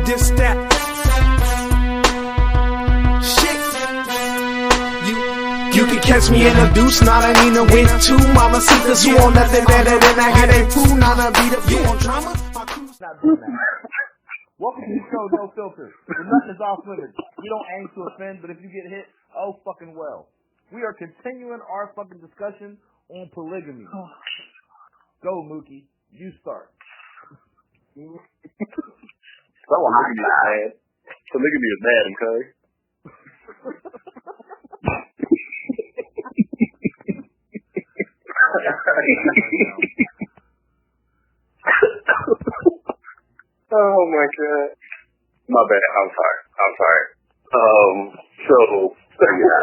this, that. Shit. You can catch me in a deuce, not a Nina with two mama seekers who want nothing better than I had a fool, not a beat up. You want drama? Welcome to the show, No Filter. The nothing is off limits. We don't aim to offend, but if you get hit, oh fucking well. We are continuing our fucking discussion on polygamy. Go, Mookie. You start. So I'm mad. Polygamy is bad, okay? Oh my god. My bad. I'm sorry. Yeah.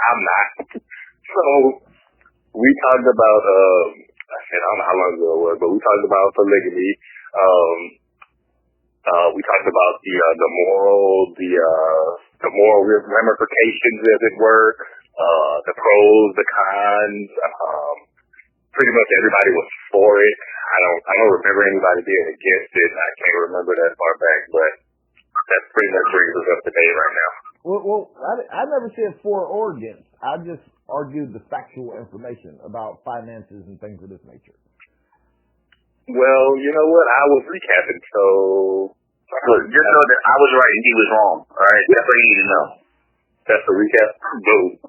I'm not. So we talked about I don't know how long ago it was, but we talked about polygamy. We talked about the moral ramifications, as it were, the pros, the cons. Pretty much everybody was for it. I don't remember anybody being against it. I can't remember that far back, but that pretty much brings us up to date right now. Well, I never said for or against. I just argued the factual information about finances and things of this nature. Well, you know what? I was recapping, so look, just know that I was right and he was wrong. All right, that's what you need to know. That's the recap. Boom.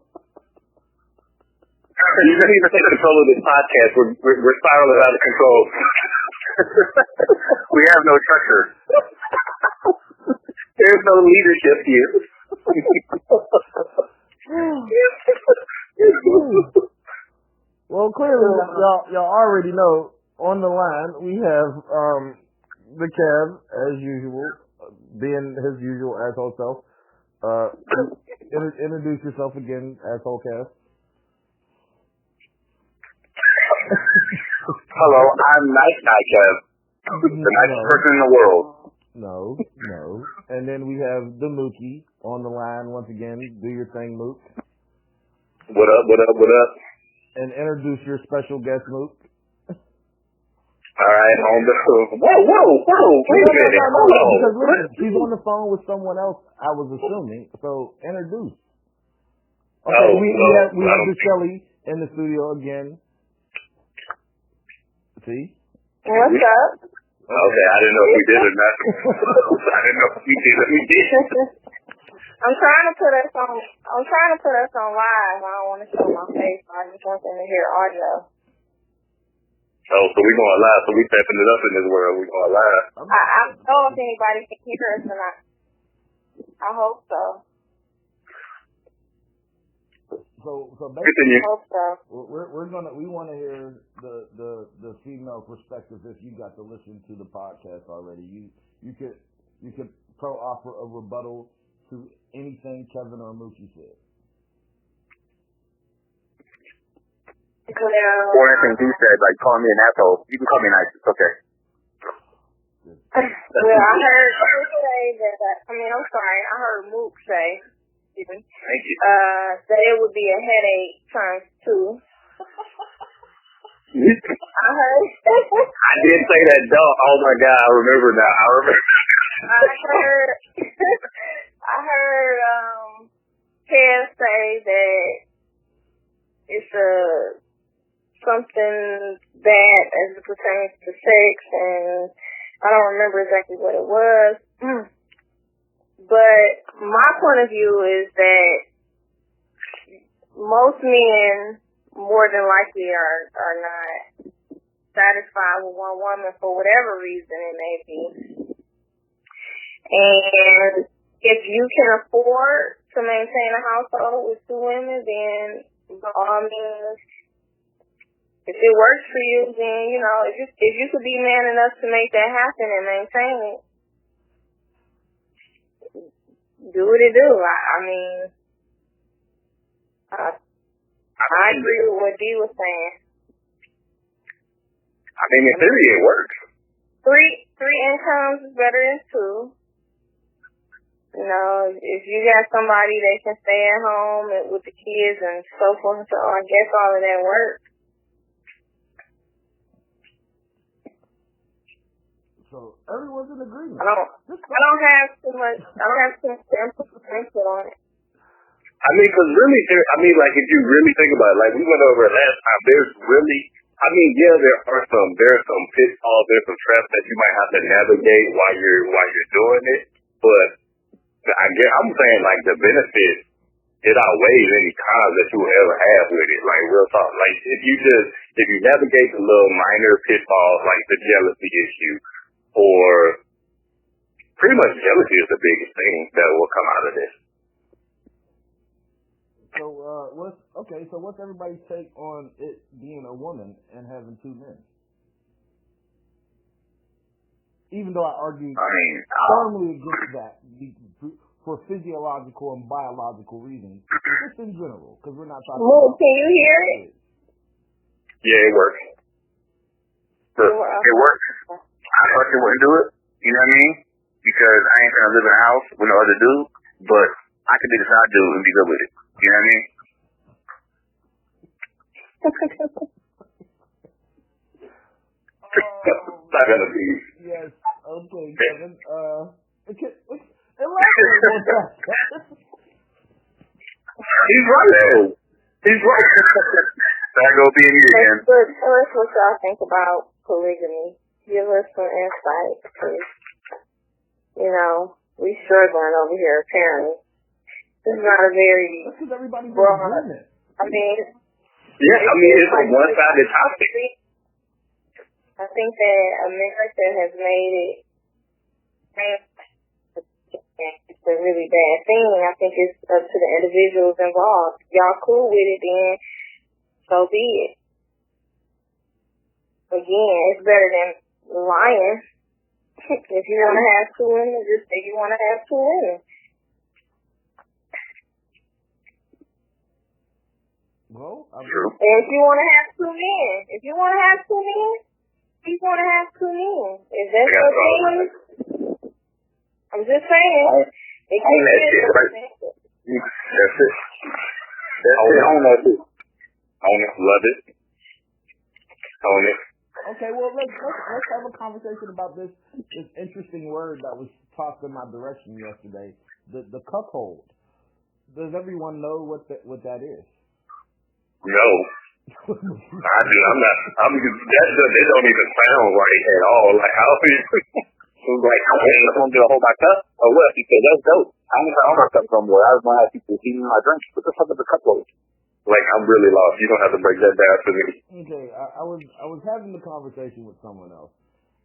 You don't even take control of this podcast. We're spiraling out of control. We have no structure. There's no leadership here. Well, clearly, y'all already know. On the line, we have the Kev, as usual, being his usual asshole self. Introduce yourself again, asshole Kev. Hello, I'm Nice Guy Kev, the nicest person in the world. No. And then we have the Mookie on the line once again. Do your thing, Mook. What up? And introduce your special guest, Mook. All right, on the whoa, wait a minute, hold on. Because listen, she's on the phone with someone else, I was assuming, so introduce. Okay, we have the Shelly in the studio again. See? What's up? Okay, I didn't know if we did or not. I didn't know if we did or we did. I'm trying to put us on live. I don't want to show my face. I just want them to hear audio. Oh, so we going live. So we stepping it up in this world. We going live. I don't know if anybody can hear us or not. I hope so. So basically, I hope so. we want to hear the female perspective. If you got to listen to the podcast already, you could offer a rebuttal to anything Kevin or Mookie said. Or anything he said, like calling me an asshole. You can call me nice. It's okay. Well, I heard Mook say that. I heard Mook say. Thank you. That it would be a headache times 2. I heard. I did say that, dog. Oh my God, I remember now. I heard Kev say that it's something bad as it pertains to sex, and I don't remember exactly what it was. But my point of view is that most men more than likely are not satisfied with one woman for whatever reason it may be. And if you can afford to maintain a household with 2 women, then by all means, if it works for you, then, if you could be man enough to make that happen and maintain it, do what it do. I agree with what Dee was saying. In theory, it works. 3 incomes is better than 2. If you got somebody that can stay at home with the kids and so forth and so on, I guess all of that works. So everyone's in agreement. I don't have too much input on it. I mean, because really, like, if you really think about it, like, we went over it last time, there's really, I mean, yeah, there are some pitfalls, there's some traps that you might have to navigate while you're doing it, but I'm saying, like, the benefit, it outweighs any cons that you will ever have with it, like, real talk. Like, if you navigate the little minor pitfalls, like the jealousy issue, or pretty much jealousy is the biggest thing that will come out of this. So what's everybody's take on it being a woman and having two men? Even though I argue firmly against that for physiological and biological reasons, just in general, because we're not talking about... Can you hear it? Yeah, it works. It works. I fucking wouldn't do it, you know what I mean? Because I ain't gonna live in a house with no other dude, but I could be the side dude and be good with it. You know what I mean? Not gonna be. Yes. Okay, Kevin. Elaborate on that. He's right. He's right. That gonna be in you again. Tell us what y'all think about polygamy. Give us some insight, please. You know, we struggling over here apparently. This is not a very broad. I mean, it's a one-sided topic. I think that America has made it. It's a really bad thing. I think it's up to the individuals involved. Y'all cool with it, then so be it. Again, it's better than lying. If you want to have two women, just say you want to have two women. Well, and if you want to have two men, you want to have two men. If that's what it is, I'm just saying. That's it. Own that too. Own it. Love it. Own it. Okay, well let's have a conversation about this interesting word that was tossed in my direction yesterday. The cuckold. Does everyone know what that is? No. I do. I'm not. They don't even sound right at all. Like how like I'm gonna do a whole my cup or what? Because that's dope. I don't have my cup no more. I was gonna have people eating my drink. What the fuck is a cuckold? Like I'm really lost. You don't have to break that down for me. Okay, I was having the conversation with someone else,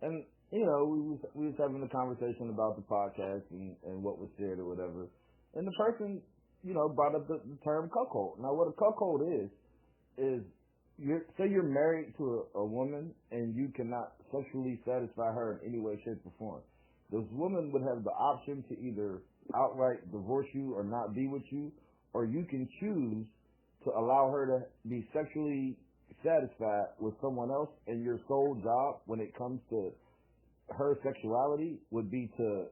and you know we was having a conversation about the podcast and what was shared or whatever, and the person brought up the term cuckold. Now what a cuckold is say you're married to a woman and you cannot sexually satisfy her in any way, shape, or form. This woman would have the option to either outright divorce you or not be with you, or you can choose to allow her to be sexually satisfied with someone else, and your sole job when it comes to her sexuality would be to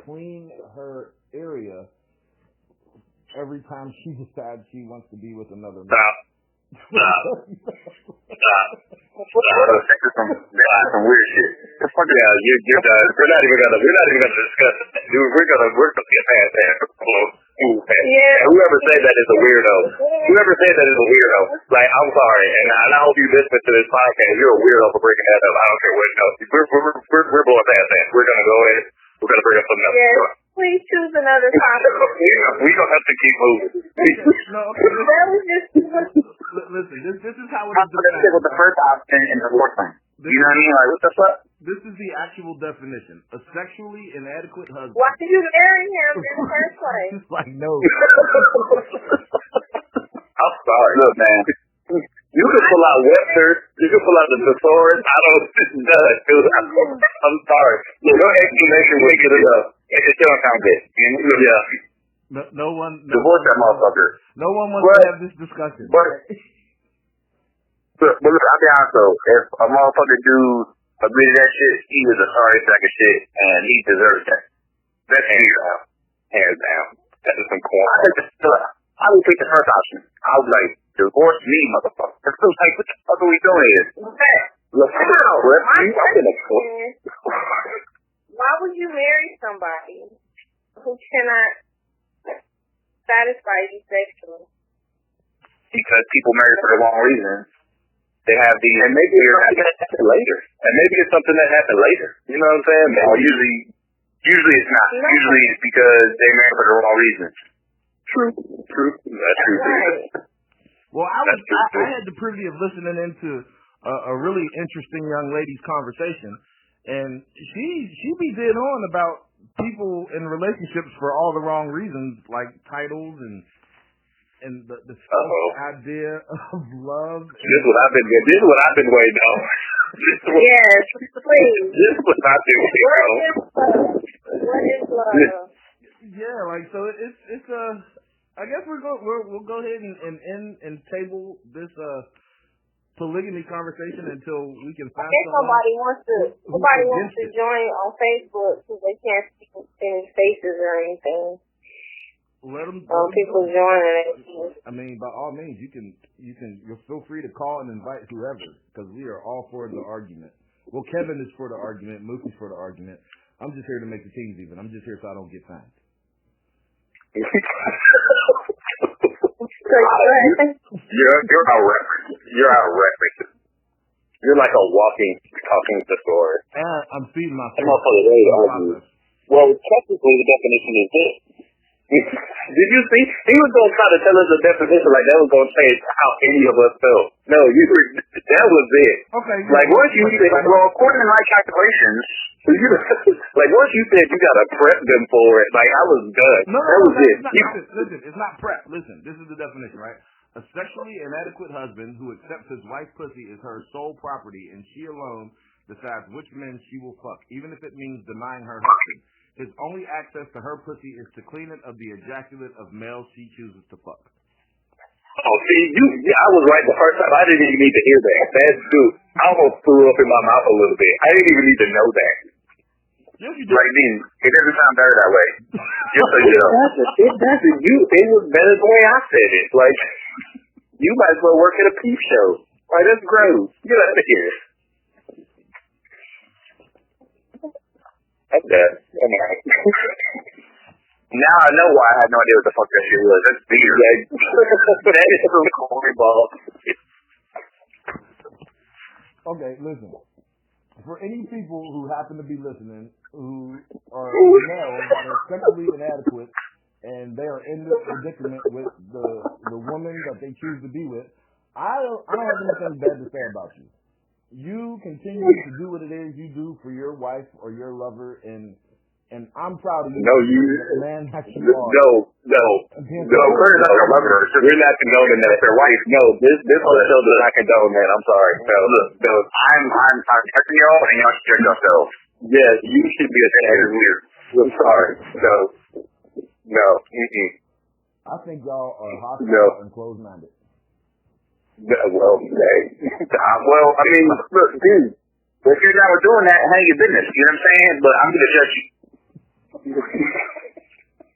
clean her area every time she decides she wants to be with another man. Stop. Some weird shit. You're done. We're not even gonna discuss it. We're gonna get past that. Yeah. Whoever said that is a weirdo. Like, I'm sorry, and I hope you listen to this podcast. You're a weirdo for breaking that up. I don't care what it knows. We're blowing past that. We're gonna go in. We're gonna bring up something else. Yes. Please choose another topic. We're gonna have to keep moving. That was just listen. This is how it is. I'm gonna stick with the first option and the fourth one. You know what I mean? Like, what the fuck? This is the actual definition: a sexually inadequate husband. Why did you marry him in the first place? It's like no. I'm sorry. Look, man. You can pull out Webster. You can pull out the thesaurus. I don't know, dude. I'm sorry. Your explanation was good enough. It still don't sound good. Yeah. No one. Divorce that motherfucker. No one wants to have this discussion. But look, I'll be honest though. If a motherfucker dude agree to that shit, he is a sorry sack of shit, and he deserves that. That's hands down. That's just some corn. I would pick the first option. I would like, divorce me, motherfucker. It's like, what the fuck are we doing here? Look, My question is, why would you marry somebody who cannot satisfy you sexually? because people marry for the wrong reasons. They have these, and maybe it's something that happened later. And maybe it's something that happened later. You know what I'm saying? Or usually it's not. No. Usually it's because they marry for the wrong reasons. True. That's true. Right. Well, I had the privilege of listening into a really interesting young lady's conversation, and she be dead on about people in relationships for all the wrong reasons, like titles and the false idea of love. This is what I've been waiting on. Yes, please. This is what I've been waiting on. What is love? Yeah, like so it's I guess we'll go ahead and table this polygamy conversation until we can find somebody wants to join on Facebook so they can't see any faces or anything. Let them people joining. I mean, by all means, you feel free to call and invite whoever, because we are all for the argument. Well, Kevin is for the argument, Mookie's for the argument. I'm just here to make the teams even. I'm just here so I don't get fined. You're outrageous. You're like a walking, talking thesaurus. And I'm feeding my I'm also ready to argue. Well, technically, the definition is this. Did you see? He was going to try to tell us the definition like that was going to change how any of us felt. No, that was it. Okay. Like, once you said, well, according to my calculations, like, once you said you got to prep them for it, like, I was done. No, that was it. Listen, it's not prep. Listen, this is the definition, right? A sexually inadequate husband who accepts his wife's pussy as her sole property and she alone decides which men she will fuck, even if it means denying her husband. His only access to her pussy is to clean it of the ejaculate of males she chooses to fuck. Oh, see, I was right the first time. I didn't even need to hear that. That's true. I almost threw up in my mouth a little bit. I didn't even need to know that. Yes, you did. Like, it doesn't sound better that way. Just so you know. It doesn't. It was better the way I said it. Like, you might as well work at a peep show. Like, that's gross. Get out of here. That's that. Now I know why I had no idea what the fuck that shit was. That's beer. That is some cornball. Okay, listen. For any people who happen to be listening who are males that are sexually inadequate and they are in this predicament with the woman that they choose to be with, I don't have anything bad to say about you. You continue to do what it is you do for your wife or your lover, and I'm proud of you. No, man, that you are. No, we're not your lover. We're not condoning that. Your wife. No, this whole show does not condone that. I'm sorry. No, I'm protecting y'all, and y'all should check yourselves. Yes, you should be ashamed. Weird. I'm sorry. No. I think y'all are hostile and closed-minded. Well, I mean, look, dude, if you're not doing that, handle your business. You know what I'm saying? But I'm going to judge you.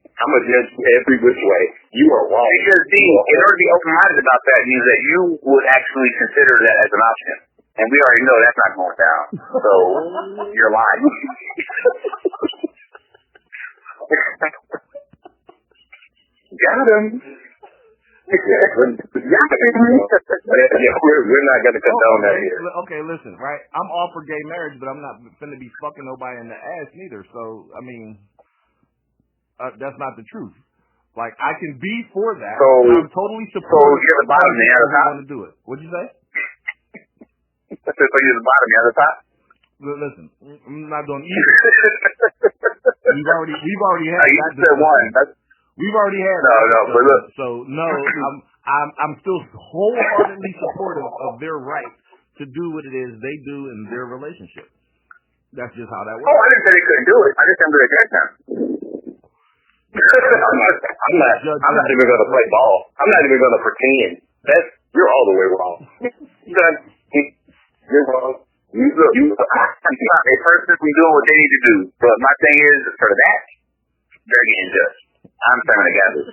I'm going to judge you every which way. You are wrong. Because, D, in order to be open-minded about that means that you would actually consider that as an option. And we already know that's not going down. So, you're lying. Got him. We're not going to condone that here. Okay, listen, right? I'm all for gay marriage, but I'm not going to be fucking nobody in the ass neither. So, I mean, that's not the truth. Like, I can be for that. So, I'm totally supportive. So, you're the bottom, the other top? Want to do it. What'd you say? So, you're the bottom, the other top? Listen, I'm not doing either. We've already had that. You said one. We've already had but look. So no, I'm still wholeheartedly supportive of their right to do what it is they do in their relationship. That's just how that works. Oh, I didn't say they couldn't do it. I just didn't reject them. I'm not even going to play ball. I'm not even going to pretend. You're all the way wrong. You're wrong. Look, a person from doing what they need to do. But my thing is, for that, they're getting judged. I'm trying to gather.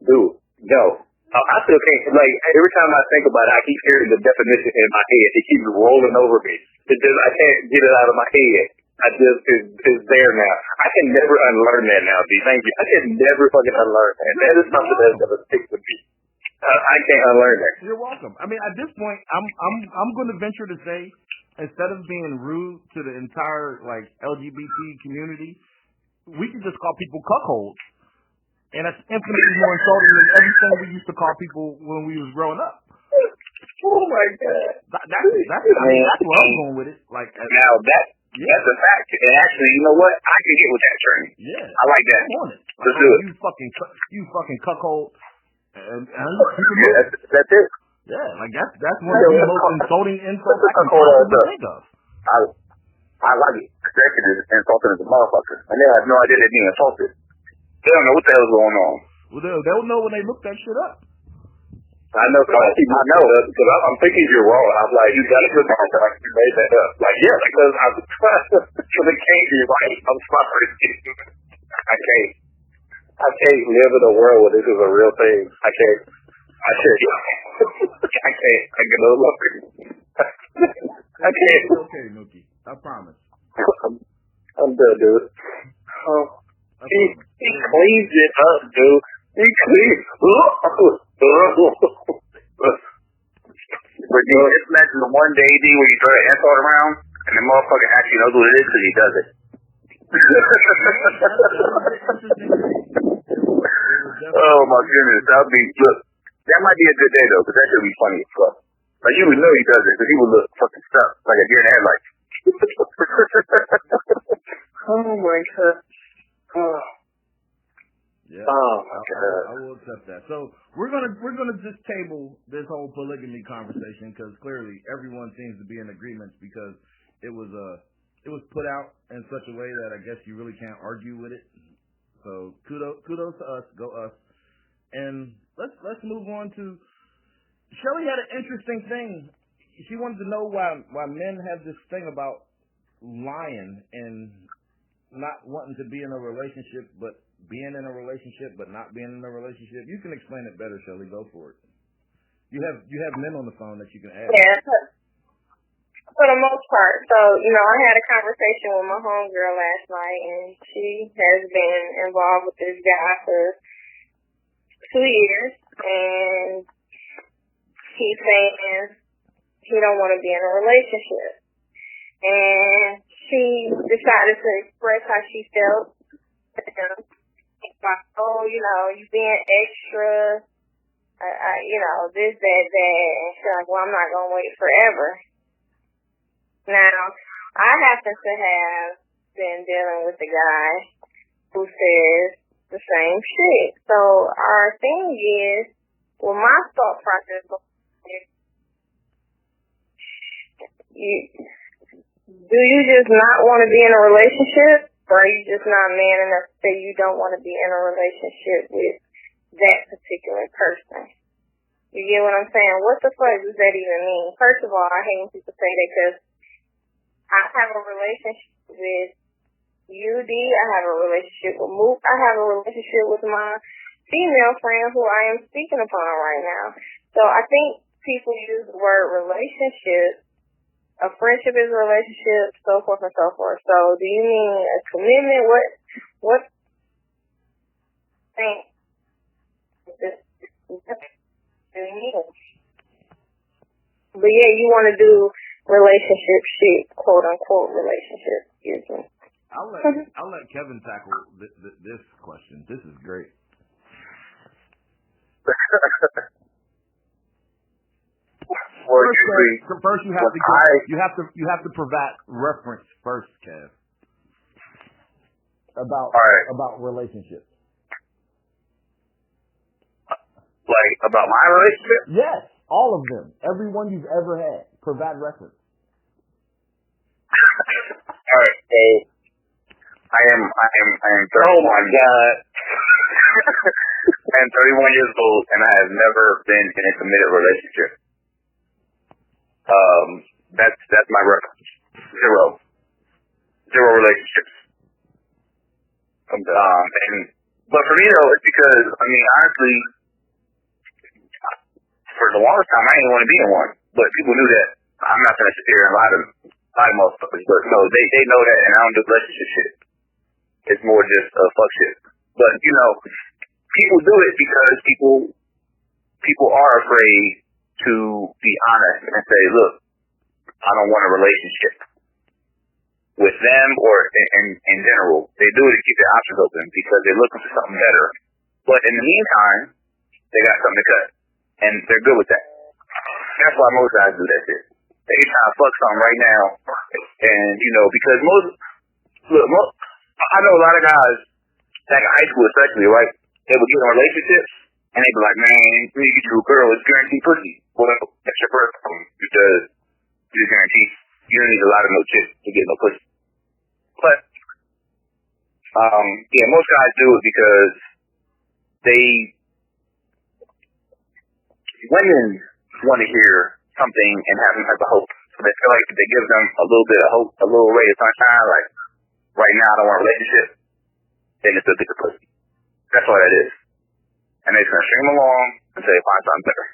Dude, no. I still can't, like, every time I think about it, I keep hearing the definition in my head. It keeps rolling over me. I can't get it out of my head. It's there now. I can never unlearn that now, D. Thank you. I can never fucking unlearn that. That is something that's going to stick with me. I can't unlearn that. You're welcome. I mean, at this point, I'm going to venture to say, instead of being rude to the entire, like, LGBT community, we can just call people cuckolds. And that's infinitely more insulting than everything we used to call people when we was growing up. Oh my God. That's where I'm going with it. Like, now that's a fact. And actually, you know what? I can get with that train. Yeah. I like that. I'm on it. Like, Let's do it. You fucking cuckold. And that's it. Yeah, like that's one of the most insulting insults I can possibly think of. I like it. Second is insulting as a motherfucker. And they have no idea they're being insulted. They don't know what the hell's going on. Well, they'll know when they look that shit up. I know, because I'm thinking you're wrong. I'm like, you got to look on that. You made that up. Like, yeah, because I'm because it can't be right. I'm sorry. I can't live in a world where this is a real thing. I can't. I can no longer. I can't. It's okay, Mookie. I promise. I'm done, dude. He cleans it up, dude. He cleans. But you just imagine the one day, D, where you throw an insult around, and the motherfucker actually knows what it is because he does it. Oh my goodness, that might be a good day though, because that should be funny as fuck. Like you would know he does it, because he would look fucking stuck like a deer in the headlights. Oh my God. Yeah. Oh my God. I will accept that. So we're gonna just table this whole polygamy conversation because clearly everyone seems to be in agreement because it was put out in such a way that I guess you really can't argue with it. So kudos to us, go us. And let's move on to Shelly had an interesting thing. She wanted to know why men have this thing about lying and not wanting to be in a relationship but being in a relationship but not being in a relationship. You can explain it better, Shelly. Go for it. You have men on the phone that you can ask. Yeah, for the most part. So, I had a conversation with my homegirl last night, and she has been involved with this guy for 2 years, and he's saying he don't want to be in a relationship. And she decided to express how she felt. Like, you being extra, this, that. And she's like, well, I'm not going to wait forever. Now, I happen to have been dealing with a guy who says the same shit. So our thing is, my thought process is, do you just not want to be in a relationship, or are you just not man enough to say you don't want to be in a relationship with that particular person? You get what I'm saying? What the fuck does that even mean? First of all, I hate when people say that because I have a relationship with UD. I have a relationship with Mook. I have a relationship with my female friend who I am speaking upon right now. So I think people use the word relationship. A friendship is a relationship, so forth and so forth. So do you mean a commitment? What thing? But yeah, you want to do relationship shit, quote unquote relationship. Excuse me. I'll let Kevin tackle this question. This is great. First, you have to provide reference first, Kev. About relationships. Like about my relationship? Yes, all of them. Everyone you've ever had. Provide reference. All right, so I am. Oh my God. I am 31 years old, and I have never been in a committed relationship. That's my reference. Zero relationships. But for me though, it's because honestly, for the longest time, I didn't want to be in one. But people knew that. I'm not going to sit here and lie to motherfuckers. But no, they know that, and I don't do relationship shit. It's more just fuck shit. But, you know, people do it because people are afraid to be honest and say, look, I don't want a relationship with them or in general. They do it to keep their options open because they're looking for something better. But in the meantime, they got something to cut. And they're good with that. That's why most guys do that shit. They trying to fuck something right now. And, you know, because I know a lot of guys, back in high school especially, right? They would get in relationships, and they'd be like, man, when you get you a girl, it's guaranteed pussy. Well, that's your first problem, because you're guaranteed. You don't need a lot of no chick to get no pussy. But, yeah, most guys do it because women want to hear something and have some type of hope. So they feel like if they give them a little bit of hope, a little ray of sunshine, like, right now I don't want a relationship, then it's a bigger pussy. That's all that is. And they're just going to string them along until they find something better.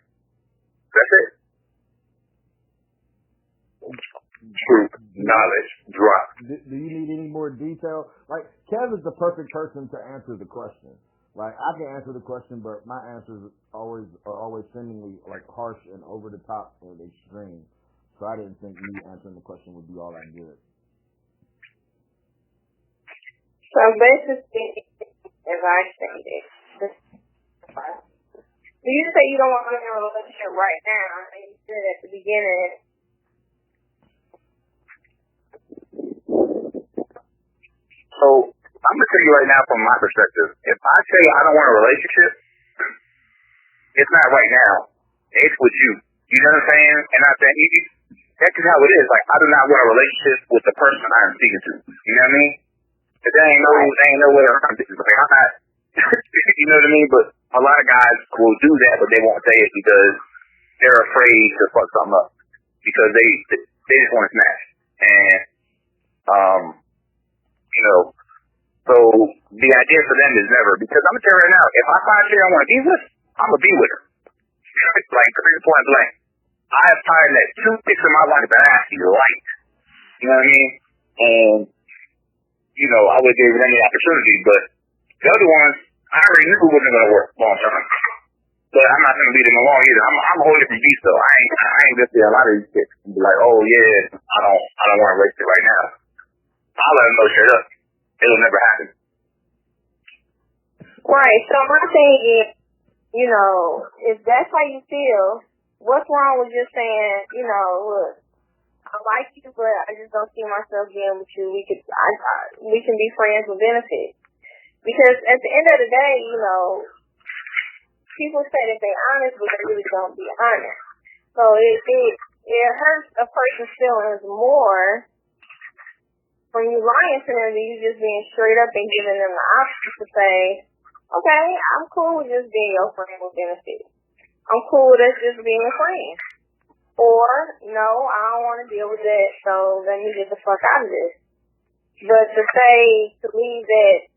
That's it. Truth, knowledge, drop. Do you need any more detail? Like, Kev is the perfect person to answer the question. Like, I can answer the question, but my answers are always seemingly like harsh and over the top and extreme. So I didn't think me answering the question would be all that good. So basically, as I stated, do you say you don't want to be in a relationship right now? And you said at the beginning. So, I'm going to tell you right now from my perspective, if I say I don't want a relationship, it's not right now. It's with you. You know what I'm saying? And I'm saying, that's just how it is. Like, I do not want a relationship with the person I'm speaking to. You know what I mean? But there ain't no way around it. Like, I'm not, you know what I mean? But a lot of guys will do that, but they won't say it because they're afraid to fuck something up. Because they just want to smash. And, you know, so the idea for them is never, because I'm going to tell you right now, if I find a chick I want to be with, I'm going to be with her. Like, point blank. I have tired that 2 chicks in my life that I actually liked. You know what I mean? And, you know, I would give it any opportunity, but the other ones, I already knew it wasn't going to work long term. But I'm not going to lead them along either. I'm a whole different beast though. I ain't just see a lot of these chicks and be like, oh yeah, I don't want to waste it right now. I'll let them know straight up. It'll never happen. Right. So my thing is, you know, if that's how you feel, what's wrong with just saying, you know, look, I like you, but I just don't see myself being with you. We can be friends with benefits. Because at the end of the day, you know, people say that they're honest, but they really don't be honest. So it hurts a person's feelings more when you lying to them than you just being straight up and giving them the option to say, okay, I'm cool with just being your friend with benefits. I'm cool with us just being a friend. Or, no, I don't want to deal with that, so let me get the fuck out of this. But to leave that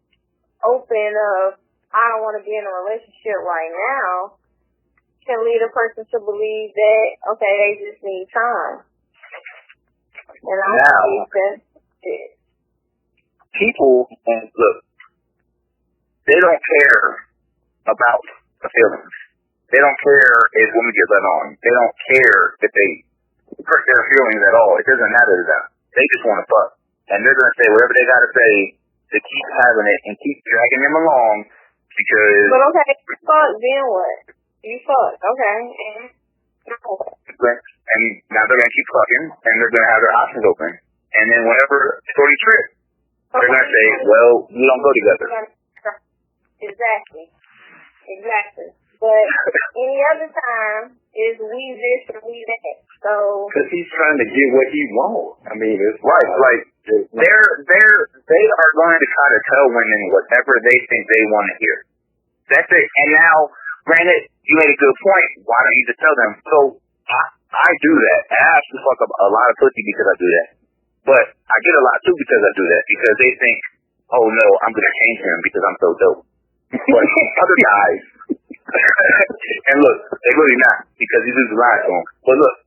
open of, I don't want to be in a relationship right now, can lead a person to believe that, okay, they just need time. And I believe that people, and look, they don't care about the feelings. They don't care if women get let on. They don't care if they hurt their feelings at all. It doesn't matter to them. They just want to fuck. And they're going to say whatever they got to say to keep having it and keep dragging them along because... But okay, fuck, then what? You fuck, okay. And now they're going to keep fucking, and they're going to have their options open. And then whenever shorty trip, they're going to say, well, we don't go together. Exactly. But any other time is we this or we that. So because he's trying to get what he wants. I mean, it's right. Like they are going to try to tell women whatever they think they want to hear. That's it. And now, granted, you made a good point. Why don't you just tell them? So I do that. I actually fuck up a lot of pussy because I do that. But I get a lot too because I do that. Because they think, oh no, I'm going to change him because I'm so dope. But other guys, And look, they really not, because he just lied to him. But look,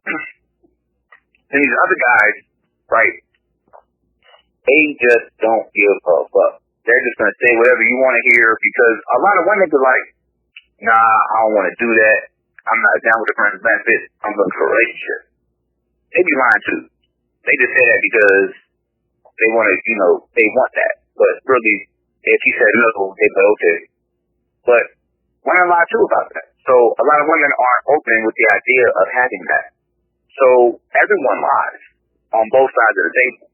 and these other guys, right, they just don't give a fuck. They're just going to say whatever you want to hear, because a lot of women are like, nah, I don't want to do that. I'm not down with the friends benefit. I'm looking for a relationship. They be lying too. They just say that because they want to, they want that. But really, if he said no, they go, okay. But women lie too about that. So a lot of women aren't open with the idea of having that. So everyone lies on both sides of the table.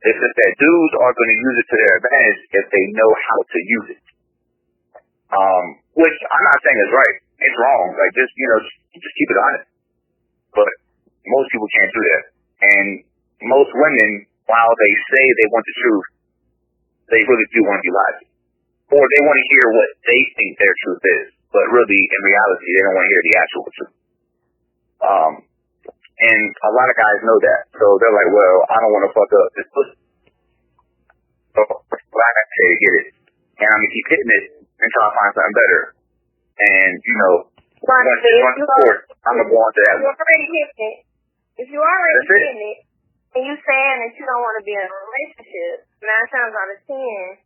It's just that dudes are going to use it to their advantage if they know how to use it. Which I'm not saying is right. It's wrong. Like, just keep it honest. But most people can't do that. And most women, while they say they want the truth, they really do want to be lied to. Or they want to hear what they think their truth is. But really, in reality, they don't want to hear the actual truth. And a lot of guys know that. So they're like, well, I don't want to fuck up this pussy. So I got to say to get it. And I'm going to keep hitting it until I find something better. And, once it's forced, I'm going to go on to that one. If you already hitting it, and you saying that you don't want to be in a relationship, 9 times out of 10,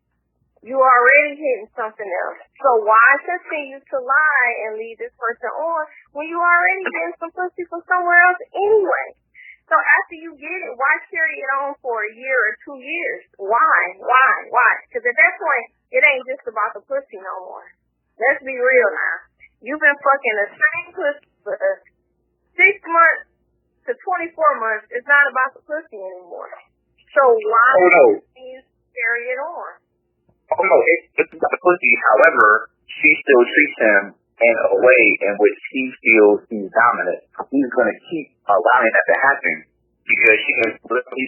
you already hitting something else. So why continue to lie and lead this person on when you already getting some pussy from somewhere else anyway? So after you get it, why carry it on for a year or 2 years? Why? Because at that point, it ain't just about the pussy no more. Let's be real now. You've been fucking the same pussy for 6 months to 24 months. It's not about the pussy anymore. So why continue to carry it on? Oh no, it's about the pussy. However, she still treats him in a way in which he feels he's dominant. He's going to keep allowing that to happen because he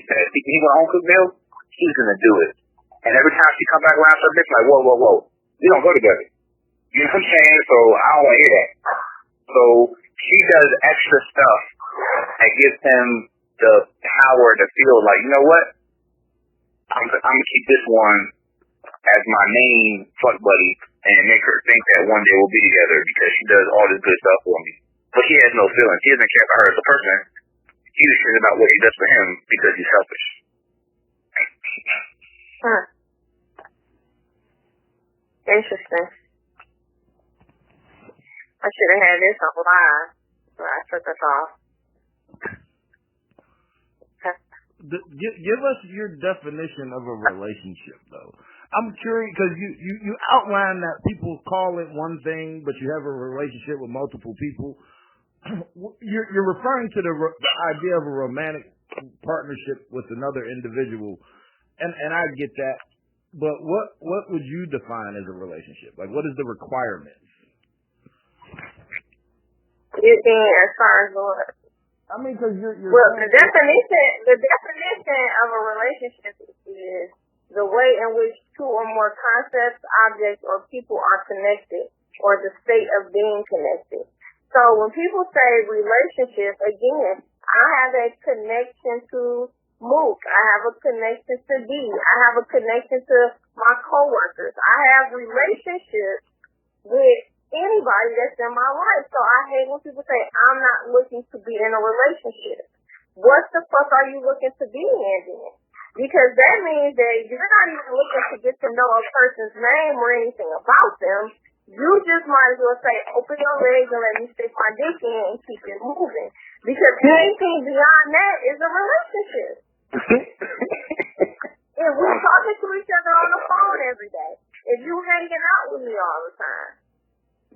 said he want home cooked meal. She's going to do it, and every time she come back around, her bitch like, whoa, we don't go together. You know what I'm saying? So I don't want to hear that. So she does extra stuff that gives him the power to feel like, you know what? I'm gonna keep this one as my main fuck buddy and make her think that one day we'll be together because she does all this good stuff for me. But she has no feelings. He doesn't care about her as a person. He just cares about what he does for him because he's selfish. Interesting. I should have had this on live, but I took us off. Give us your definition of a relationship, though. I'm curious because you outline that people call it one thing, but you have a relationship with multiple people. You're referring to the idea of a romantic partnership with another individual, and I get that. But what would you define as a relationship? Like, what is the requirements? You think as far as what? I mean, because you're well, the definition of a relationship is the way in which two or more concepts, objects, or people are connected, or the state of being connected. So when people say relationship, again, I have a connection to Mook. I have a connection to D. I have a connection to my coworkers. I have relationships with anybody that's in my life. So I hate when people say, I'm not looking to be in a relationship. What the fuck are you looking to be in then? Because that means that you're not even looking to get to know a person's name or anything about them. You just might as well say, open your legs and let me stick my dick in and keep it moving. Because anything beyond that is a relationship. If we're talking to each other on the phone every day, if you hanging out with me all the time,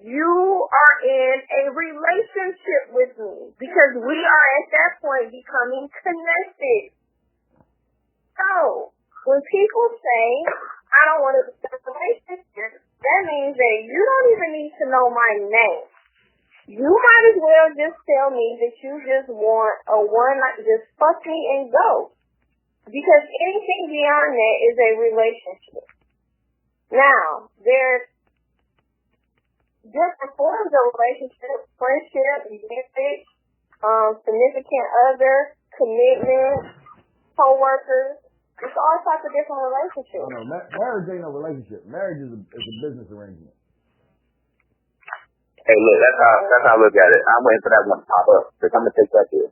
you are in a relationship with me because we are at that point becoming connected. So, when people say, I don't want to be in a relationship, that means that you don't even need to know my name. You might as well just tell me that you just want a one night, just fuck me and go. Because anything beyond that is a relationship. Now, there's different forms of relationship, friendship, marriage, significant other, commitment, co-workers. It's all types of different relationships. Oh, no, marriage ain't no relationship. Marriage is a business arrangement. Hey, look, that's how I look at it. I'm waiting for that one to pop up because I'm gonna take that here.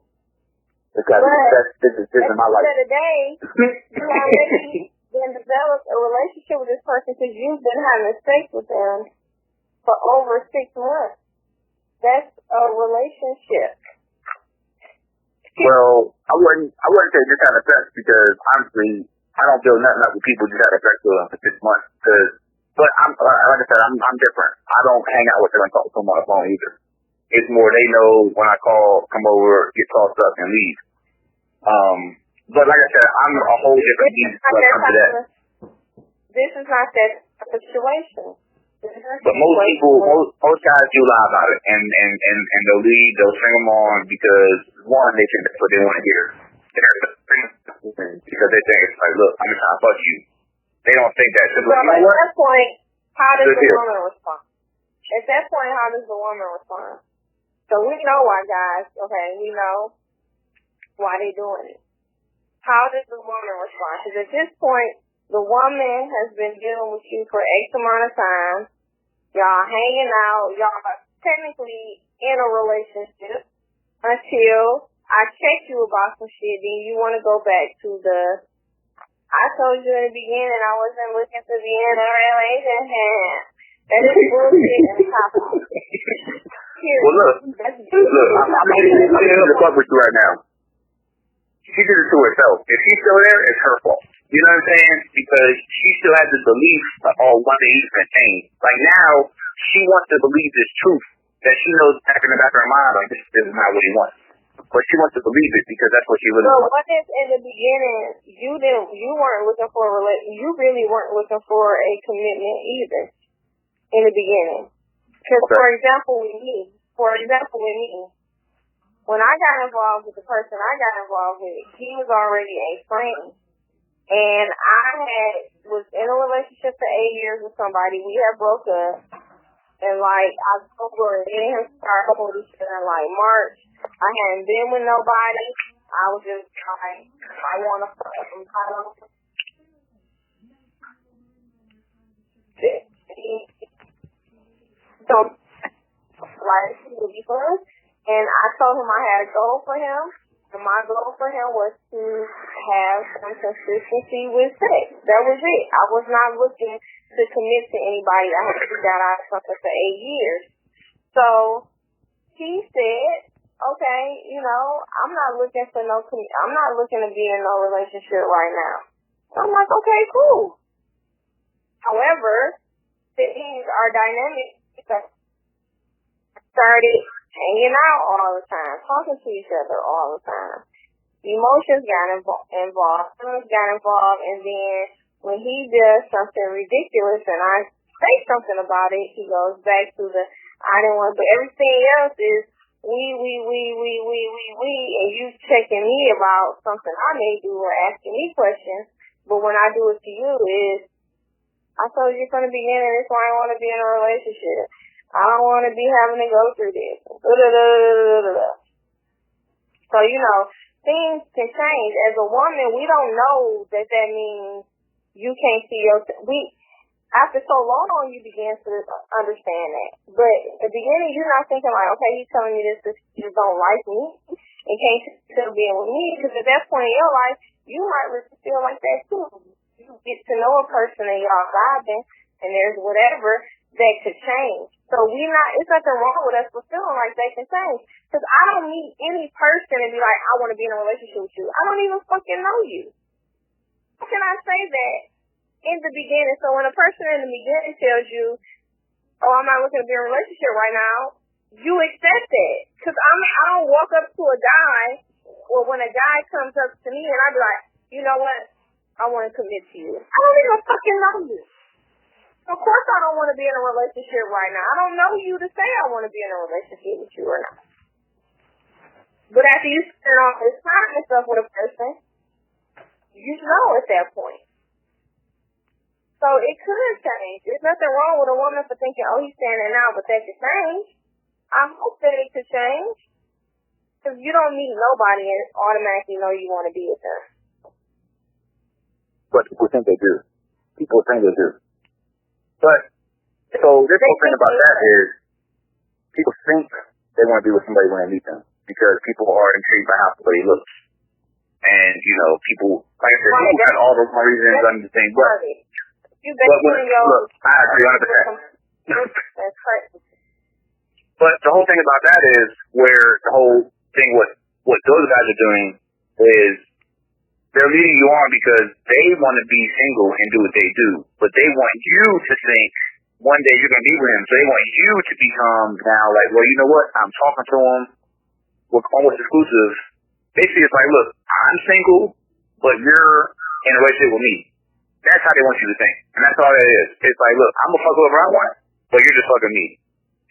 Because this is my life. At the end of the day, you already been developed a relationship with this person because you've been having sex with them for over 6 months. That's a relationship. Well, I wouldn't say just having sex because honestly, I don't feel nothing like when people just having sex with them for 6 months. But I'm like I said, I'm different. I don't hang out with them and talk to them on the phone either. It's more they know when I call, come over, get tossed up, and leave. But like I said, I'm a whole different beast when it comes to that. This is not that situation. But most guys do lie about it, and they'll leave, they'll string them on because one, they think that's what they want to hear. Because they think it's like, look, I'm just trying to fuck you. They don't think that. So at that point, how does the woman respond? At that point, how does the woman respond? So we know why guys, okay, we know why they doing it. How does the woman respond? Because at this point, the woman has been dealing with you for X amount of time. Y'all hanging out. Y'all are technically in a relationship until I check you about some shit. Then you want to go back to the, I told you in the beginning I wasn't looking to be in a relationship. That is bullshit and top off. Well, look, I'm hitting the fuck with you right now. She did it to herself. If she's still there, it's her fault. You know what I'm saying? Because she still has this belief that, oh, one day he's going to change. Like now, she wants to believe this truth that she knows back in the back of her mind, like this is not what he wants. But she wants to believe it because that's what she really wants. So what if in the beginning you weren't looking for a you really weren't looking for a commitment either in the beginning? Because for example with me, when I got involved with the person I got involved with, he was already a friend. And I was in a relationship for 8 years with somebody. We had broke up. And like October, and him started holding each other in like March. I hadn't been with nobody. I was just like, I want to fuck him. So, like, it would be fun. And I told him I had a goal for him. And my goal for him was to have some consistency with sex. That was it. I was not looking to commit to anybody. I had to got out of something for 8 years. So he said, okay, you know, I'm not looking to be in no relationship right now. So I'm like, okay, cool. However, our dynamic started hanging out all the time, talking to each other all the time. Emotions got involved, feelings got involved, and then when he does something ridiculous and I say something about it, he goes back to the, I didn't want to, but everything else is we, and you checking me about something I may do or asking me questions, but when I do it to you is, I told you from the beginning, this is why I want to be in a relationship. I don't want to be having to go through this. So, you know, things can change. As a woman, we don't know that means you can't see yourself. After so long, you begin to understand that. But at the beginning, you're not thinking like, okay, he's telling me this because you don't like me and can't still being with me. Because at that point in your life, you might really feel like that too. You get to know a person and y'all vibing and there's whatever that could change. So it's nothing wrong with us for feeling like they can change. Because I don't meet any person and be like, I want to be in a relationship with you. I don't even fucking know you. How can I say that in the beginning? So when a person in the beginning tells you, oh, I'm not looking to be in a relationship right now, you accept that. Because I don't walk up to a guy, or when a guy comes up to me and I be like, you know what, I want to commit to you. I don't even fucking know you. Of course I don't want to be in a relationship right now. I don't know you to say I want to be in a relationship with you or not. But after you spend all this time and stuff with a person, you know at that point. So it could change. There's nothing wrong with a woman for thinking, oh, he's standing out, but that could change. I hope that it could change. Because you don't meet nobody and automatically know you want to be with them. But people think they do. People think they do. But, so this whole thing about that is, people think they want to be with somebody when they meet them because people are intrigued by how somebody looks. And, you know, people, like I said, people got all the wrong reasons under the thing. But look, I agree 100%. That's crazy. But the whole thing about that is where the whole thing, what those guys are doing is they're leading you on because they want to be single and do what they do. But they want you to think one day you're going to be with him. So they want you to become now like, well, you know what? I'm talking to him. We're almost exclusive. Basically, it's like, look, I'm single, but you're in a relationship with me. That's how they want you to think. And that's all that is. It's like, look, I'm going to fuck whoever I want, but you're just fucking me.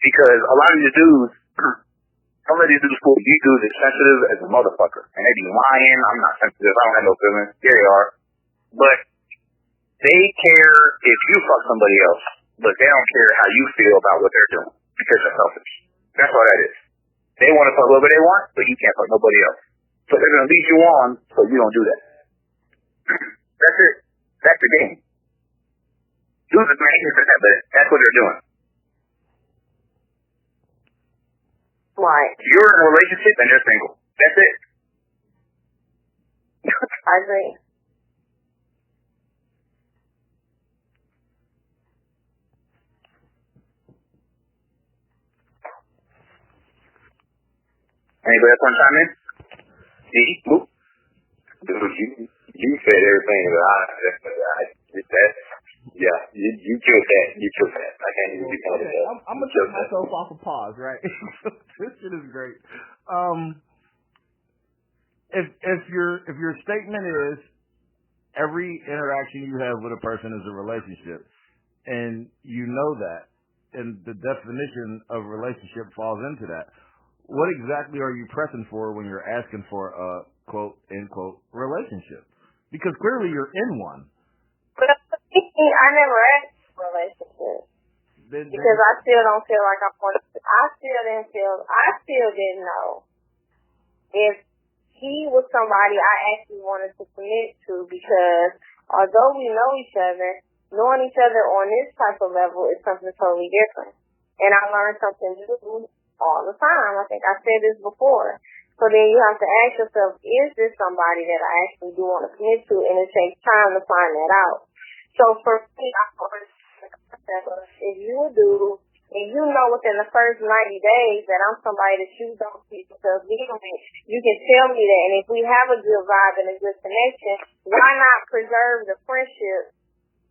Because a lot of these dudes, some of these dudes are sensitive as a motherfucker. And they be lying. I'm not sensitive. I don't have no feelings. Here they are. But they care if you fuck somebody else, but they don't care how you feel about what they're doing because they're selfish. That's all that is. They want to fuck whoever they want, but you can't fuck nobody else. So they're going to lead you on so you don't do that. That's it. That's the game. Dudes are making for that, but that's what they're doing. Right. You're in a relationship and they're single. That's it. I agree. Anybody else want to chime in? Dude, you said everything that you killed that. You killed that. I can't even defend that. I'm gonna take myself off a pause, right? This shit is great. If your statement is every interaction you have with a person is a relationship, and you know that, and the definition of relationship falls into that, what exactly are you pressing for when you're asking for a quote unquote relationship? Because clearly you're in one. But I never asked for a relationship. Because I still don't feel like I wanted to. I still didn't know if he was somebody I actually wanted to commit to, because although we know each other, knowing each other on this type of level is something totally different. And I learned something new all the time. I think I said this before. So then you have to ask yourself, is this somebody that I actually do want to commit to? And it takes time to find that out. So for me, if you do, and you know within the first 90 days that I'm somebody that you don't see yourself being with, you can tell me that. And if we have a good vibe and a good connection, why not preserve the friendship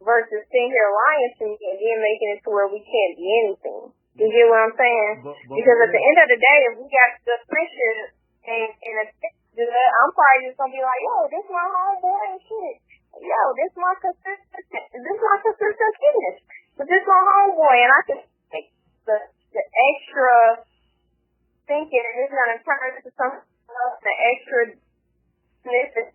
versus sitting here lying to me and then making it to where we can't be anything? You get what I'm saying? Because at the end of the day, if we got good friendship and I'm probably just gonna be like, yo, this my homeboy and shit. Yo, this my consistent fitness. But this my homeboy, and I can take the extra thinking, and it's gonna turn into something else, the extra sniffing.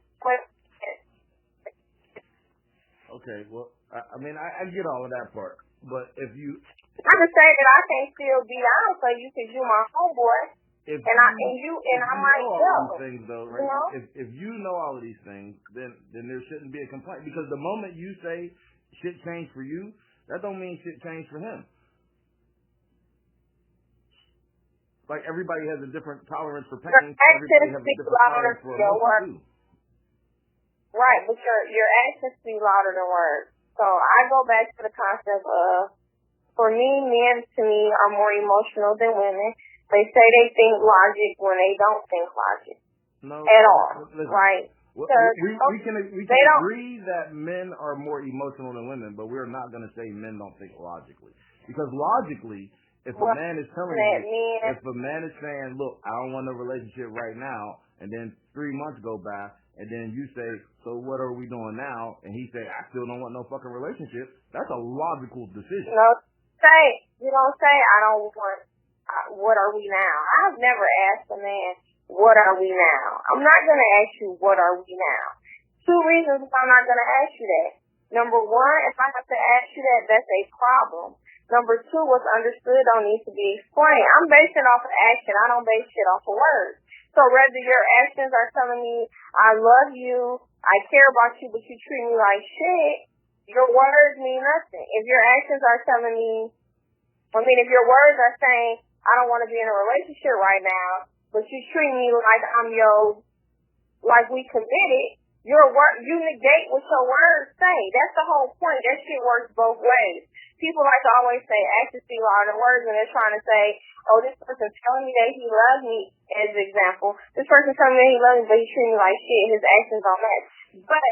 Okay, well, I mean, I get all of that part, but if you, I can say that I can't still be out for you because you my homeboy. If I might know all these things, though, right? You know? If you know all of these things, then there shouldn't be a complaint, because the moment you say shit changed for you, that don't mean shit changed for him. Like, everybody has a different tolerance for pain. Everybody has a different tolerance for emotion, too. Right, but your actions speak louder than words. So I go back to the concept of, for me, men to me are more emotional than women. They say they think logic when they don't think logic at all, listen, right? We can agree that men are more emotional than women, but we're not going to say men don't think logically. Because logically, if a man is telling you, if a man is saying, look, I don't want a relationship right now, and then 3 months go by, and then you say, so what are we doing now? And he say, I still don't want no fucking relationship. That's a logical decision. You don't say, I don't want. What are we now? I've never asked a man, what are we now? I'm not going to ask you, what are we now? 2 reasons why I'm not going to ask you that. Number one, if I have to ask you that, that's a problem. Number two, what's understood don't need to be explained. I'm basing it off of action. I don't base shit off of words. So whether your actions are telling me, I love you, I care about you, but you treat me like shit, your words mean nothing. If your actions are telling me, if your words are saying, I don't want to be in a relationship right now, but you treat me like I'm like we committed, you negate what your words say. That's the whole point. That shit works both ways. People like to always say actions speak louder than words when they're trying to say, oh, this person's telling me that he loves me, as an example. This person's telling me that he loves me, but he treats me like shit. His actions don't match. But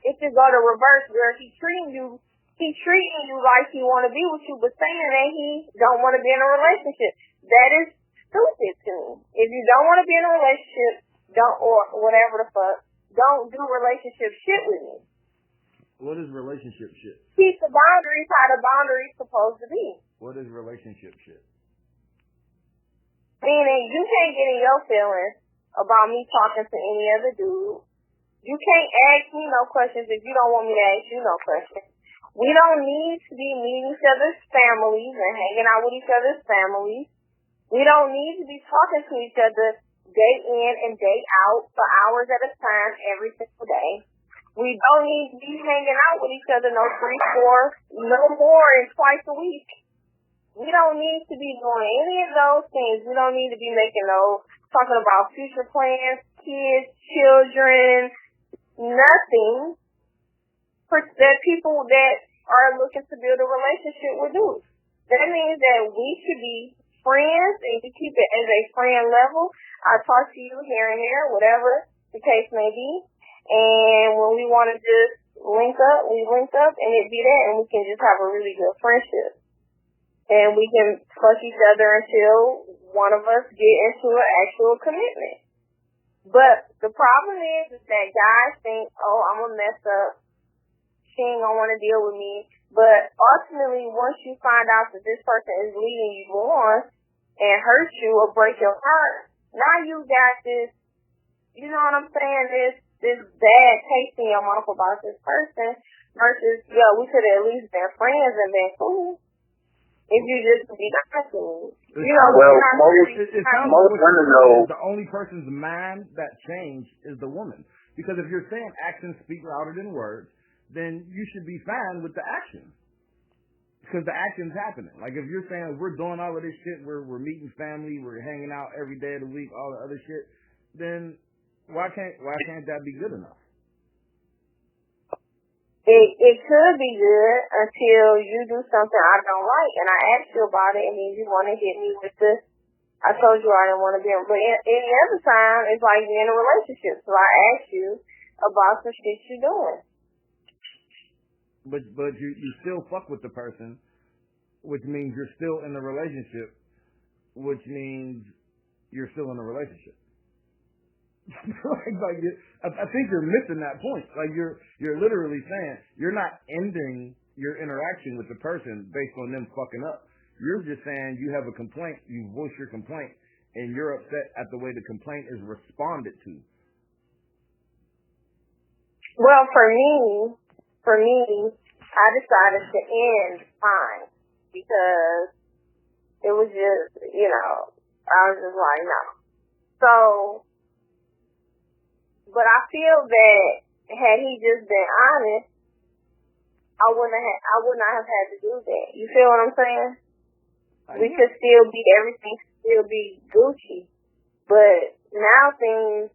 if you go to reverse, where he's treating you like he want to be with you, but saying that he don't want to be in a relationship, that is stupid to me. If you don't want to be in a relationship, or whatever the fuck, don't do relationship shit with me. What is relationship shit? Keep the boundaries how the boundaries supposed to be. What is relationship shit? Meaning, you can't get in your feelings about me talking to any other dude. You can't ask me no questions if you don't want me to ask you no questions. We don't need to be meeting each other's families and hanging out with each other's families. We don't need to be talking to each other day in and day out for hours at a time every single day. We don't need to be hanging out with each other no more than twice a week. We don't need to be doing any of those things. We don't need to be talking about future plans, kids, children, nothing that people that are looking to build a relationship will do. That means that we should be friends and to keep it as a friend level. I talk to you here and there, whatever the case may be. And when we want to just link up, we link up and it be that, and we can just have a really good friendship. And we can fuck each other until one of us get into an actual commitment. But the problem is that guys think, oh, I'm gonna mess up. She ain't gonna want to deal with me. But ultimately, once you find out that this person is leading you on and hurt you or break your heart, now you got this, you know what I'm saying, this bad taste in your mouth about this person versus, yo, we could have at least been friends and been cool. If you just be nice to me. Most women know the only person's mind that changed is the woman. Because if you're saying actions speak louder than words, then you should be fine with the actions. Because the action's happening. Like if you're saying we're doing all of this shit, we're meeting family, we're hanging out every day of the week, all the other shit, then why can't that be good enough? It could be good until you do something I don't like and I ask you about it and then you want to hit me with this. I told you I didn't want to be in, but any other time it's like you're in a relationship. So I ask you about some shit you're doing. But you still fuck with the person, which means you're still in the relationship, which means you're still in a relationship. I think you're missing that point. Like you're literally saying you're not ending your interaction with the person based on them fucking up. You're just saying you have a complaint, you voice your complaint, and you're upset at the way the complaint is responded to. Well, for me, I decided to end fine because it was just, I was just like, no. So, but I feel that had he just been honest, I would not have had to do that. You feel what I'm saying? We could still be, everything could still be Gucci. But now things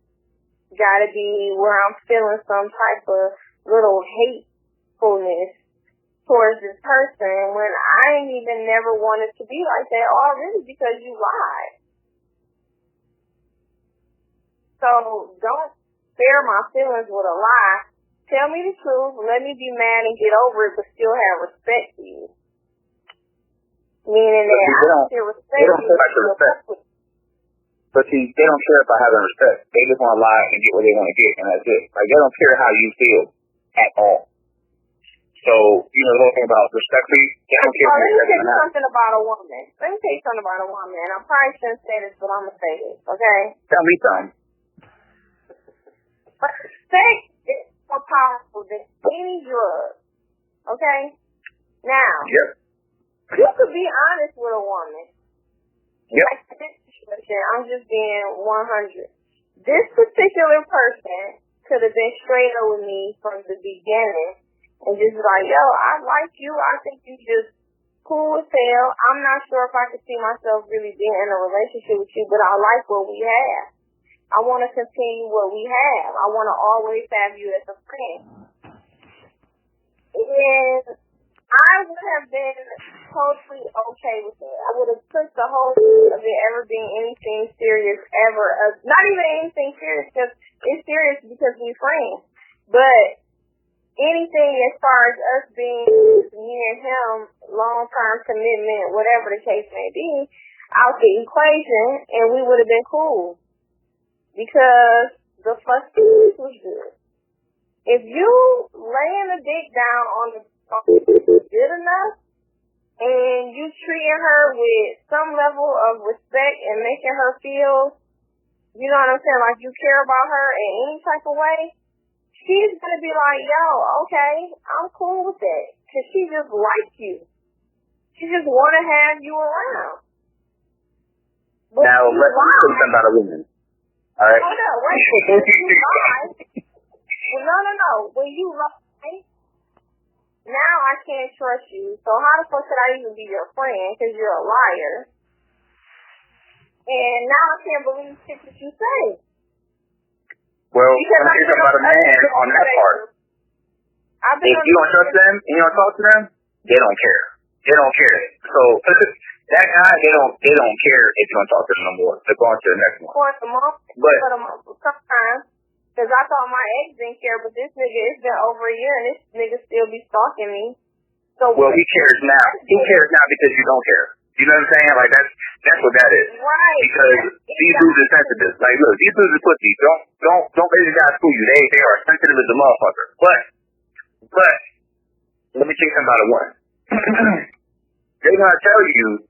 gotta be where I'm feeling some type of little hatefulness towards this person when I ain't even never wanted to be like that already because you lied. So don't spare my feelings with a lie. Tell me the truth, let me be mad and get over it, but still have respect for you. Meaning that I still respect you. But see, they don't care about having respect. They just want to lie and get what they want to get, and that's it. Like, they don't care how you feel at all. So, the whole thing about respect for you, they don't care. Let me tell you something about a woman. Let me tell you something about a woman. And I probably shouldn't say this, but I'm going to say this, okay? Tell me something. But sex is more powerful than any drug, okay? Now, you could be honest with a woman. Yep. Like this situation, I'm just being 100. This particular person could have been straight up with me from the beginning and just like, yo, I like you. I think you just cool as hell. I'm not sure if I could see myself really being in a relationship with you, but I like what we have. I want to continue what we have. I want to always have you as a friend. And I would have been totally okay with it. I would have took the whole of it ever being anything serious ever. Not even anything serious, because it's serious because we're friends. But anything as far as us being me and him, long-term commitment, whatever the case may be, out the equation, and we would have been cool. Because the festivities was good. If you laying the dick down on the good enough, and you treating her with some level of respect and making her feel, you know what I'm saying, like you care about her in any type of way, she's going to be like, yo, okay, I'm cool with that. Because she just likes you. She just want to have you around. But now, let's say something about a woman. All right? Oh, no, wait. When you lie, no. When you lie, now I can't trust you. So how the fuck could I even be your friend? Because you're a liar. And now I can't believe shit that you say. Well, let me say something about a man on that part. If you don't trust them and you don't talk to them, they don't care. They don't care. So that guy, they don't care if you don't talk to them no more. They're going to the next one. For a month, sometimes. Because I thought my ex didn't care, but this nigga, it's been over a year and this nigga still be stalking me. So well, he cares now. He cares now because you don't care. You know what I'm saying? Like that's what that is. Right. Because these dudes are sensitive. Like, look, these dudes are pussy. Don't let these guys fool you. They are sensitive as a motherfucker. But let me tell you something about a woman. They're gonna tell you,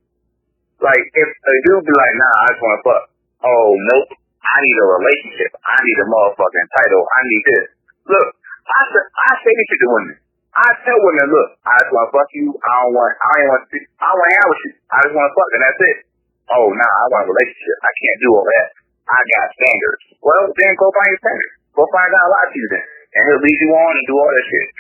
like, if a dude be like, nah, I just wanna fuck. Oh nope, I need a relationship. I need a motherfucking title. I need this. Look, I say this shit to women. I tell women, look, I just want to fuck you. I don't want to hang out with you. I just want to fuck and that's it. Oh, nah, I want a relationship. I can't do all that. I got standards. Well, then go find your standards. Go find out a lot of you then. And he'll lead you on and do all that shit.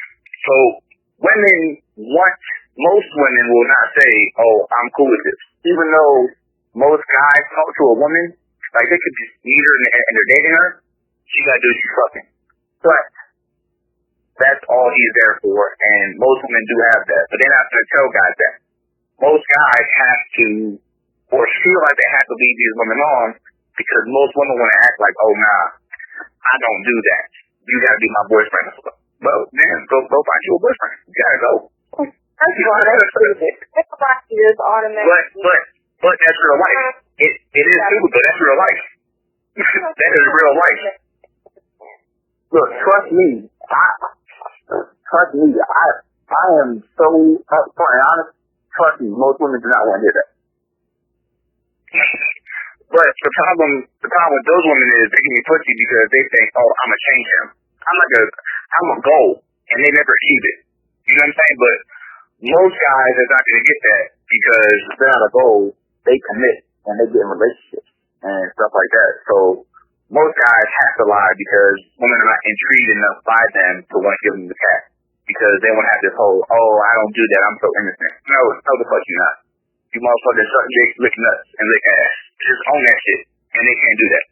So, most women will not say, oh, I'm cool with this. Even though most guys talk to a woman, like they could just meet her and they're dating her, she got to do what she's fucking. But that's all he's there for, and most women do have that. But they're not going to tell guys that. Most guys have to, or feel like they have to lead these women on, because most women want to act like, oh, nah, I don't do that. You got to be my boyfriend. Well, then, go find you a boyfriend. You got to go. That's why that's stupid. Everybody just automatically. But that's real life. It is stupid, but that's real life. That is real life. Look, trust me. I am so upfront and honest. Trust me, most women do not want to hear that. But the problem with those women is they give me pussy because they think, oh, I'm gonna change him. I'm a goal, and they never achieve it. You know what I'm saying? But most guys are not gonna get that because they're not a goal. They commit and they get in relationships and stuff like that. So most guys have to lie because women are not intrigued enough by them to want to give them the cat. Because they want to have this whole, oh, I don't do that, I'm so innocent. No, the fuck you not. You motherfuckers suck dicks, lick nuts, and lick ass. Just own that shit. And they can't do that.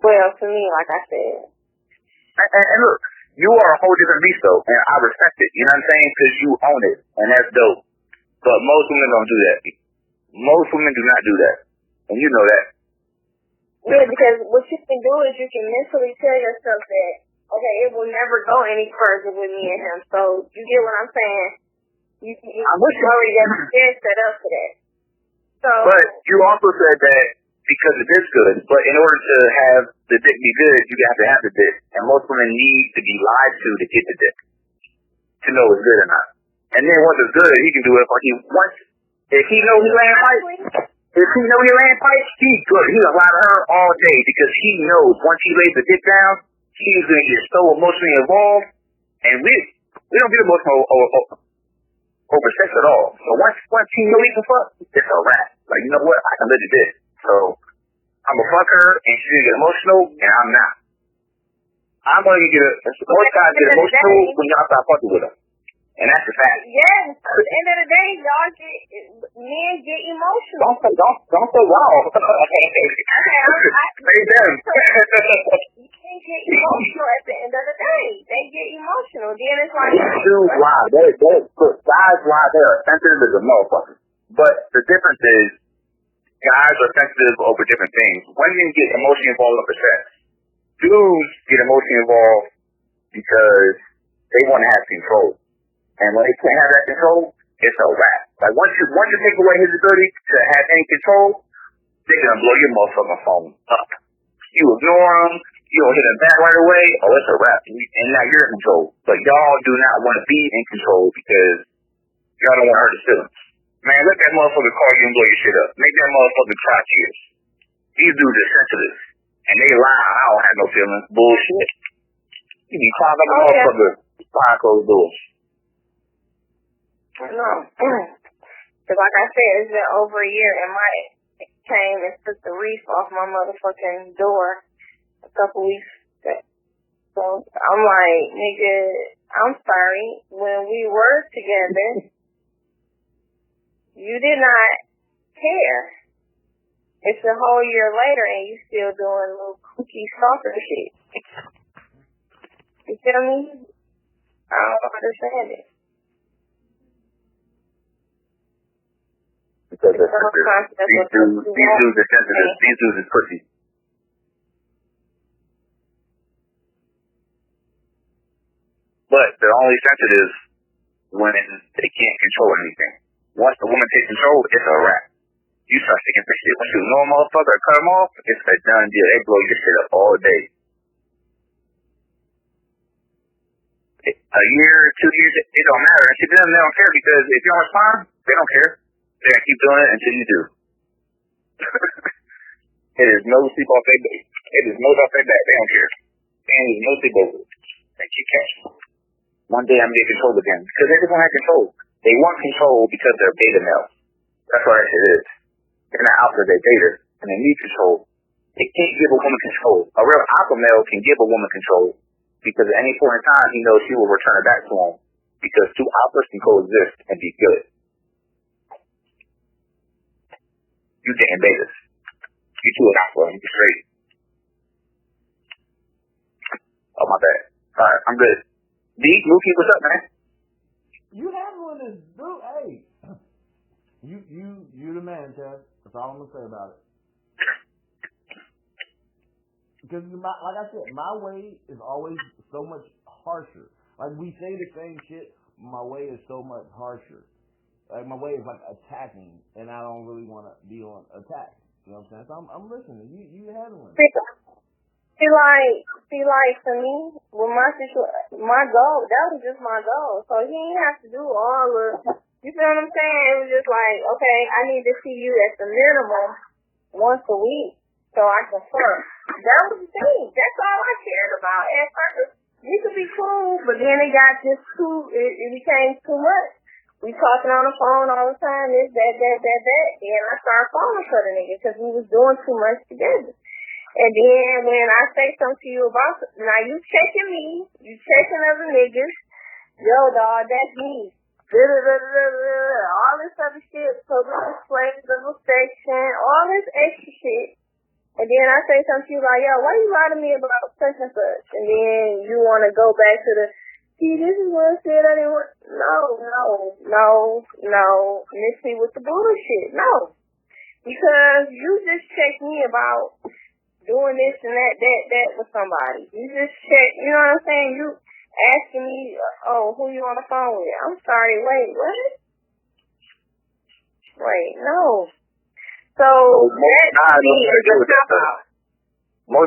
Well, to me, like I said. And look, you are a whole different beast though, and I respect it. You know what I'm saying? Because you own it, and that's dope. But most women don't do that. Most women do not do that. And you know that. Yeah, because what you can do is you can mentally tell yourself that, okay, it will never go any further with me and him. So, you get what I'm saying? You already got your head set up for that. So, but you also said that because it is good, but in order to have the dick be good, you have to have the dick. And most women need to be lied to get the dick, to know it's good or not. And then once it's good, he can do it like he wants. If he knows he laying pipes, he's good. He'll lie to her all day because he knows once he lays the dick down, he's going to get so emotionally involved. And we don't get emotional over sex at all. So once he knows he can fuck, it's a wrap. Like, you know what? I can live the dick. So I'm going to fuck her and she's going to get emotional and I'm not. I'm gonna get most guys get emotional when y'all start fucking with them. And that's the fact. Yes. At the end of the day, men get emotional. Don't say wow. Say them. You can't get emotional at the end of the day. They get emotional. Then it's like dudes lie. Guys lie. They're sensitive as a motherfucker. But the difference is, guys are sensitive over different things. Women get emotionally involved over sex. Dudes get emotionally involved because they want to have control. And when they can't have that control, it's a wrap. Like once you take away his ability to have any control, they're gonna blow your motherfucking phone up. You ignore them, you don't hit them back right away, oh, it's a wrap. And now you're in control. But y'all do not want to be in control because y'all don't want to hurt his feelings. Man, let that motherfucker call you and blow your shit up. Make that motherfucker cry tears. These dudes are sensitive. And they lie, I don't have no feelings. Bullshit. You be crying like a motherfucker behind closed doors. No. Because like I said, it's been over a year and Mike came and took the reef off my motherfucking door a couple weeks ago. So I'm like, nigga, I'm sorry. When we were together, you did not care. It's a whole year later and you still doing little cookie stalker shit. You feel me? I don't understand it. Because these dudes are sensitive. These dudes is pussy. But they're only sensitive when they can't control anything. Once the woman takes control, it's a wrap. You start sticking for shit. Once you know a motherfucker or cut them off, it's a done deal. They blow your shit up all day. A year, 2 years, it don't matter. And to them, they don't care because if you don't respond, they don't care. They're going to keep doing it until you do. It is no sleep off their back. It is no off their back. They don't care. And there's no sleep over it. They keep catching. One day I'm going to get control again. Because they just want to have control. They want control because they're beta males. That's what that shit is. They're not out for their beta. And they need control. They can't give a woman control. A real alpha male can give a woman control because at any point in time he knows she will return it back to him. Because two alphas can coexist and be good. You getting betas. You two an alpha and you straight. Oh my bad. Alright, I'm good. D, Mookie, what's up, man? You handling this, dude. Hey, you the man, Chad. That's all I'm gonna say about it. Because like I said, my way is always so much harsher. Like we say the same shit, my way is so much harsher. Like my way is like attacking, and I don't really want to be on attack. You know what I'm saying? So I'm listening. You handling it. See, like for me, with my situation, my goal, that was just my goal. So he didn't have to do all of, you feel what I'm saying? It was just like, okay, I need to see you at the minimum once a week so I can fuck. That was the thing. That's all I cared about. At first, we could be cool, but then it got just it became too much. We talking on the phone all the time, this, that. And I started falling for the nigga because we was doing too much together. And then when I say something to you about, now you checking me, you checking other niggas, yo dog, that's me. All this other shit, so this display, little section, all this extra shit. And then I say something to you like, yo, why you lie to me about such and such? And then you want to go back to the, see, this is what I said I didn't want. No. Miss me with the bullshit. No. Because you just checked me about doing this and that with somebody. You just check, you know what I'm saying? You asking me, oh, who you on the phone with? I'm sorry, wait, what? Wait, no. So, most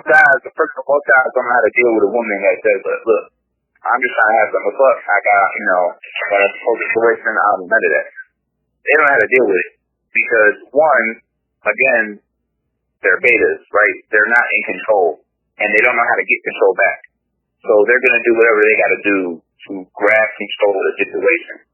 guys don't know how to deal with a woman that says, look, I'm just trying to have some fuck. I got a situation, none of that. They don't know how to deal with it. Because one, again, they're betas, right? They're not in control, and they don't know how to get control back. So they're going to do whatever they got to do to grab control of the situation.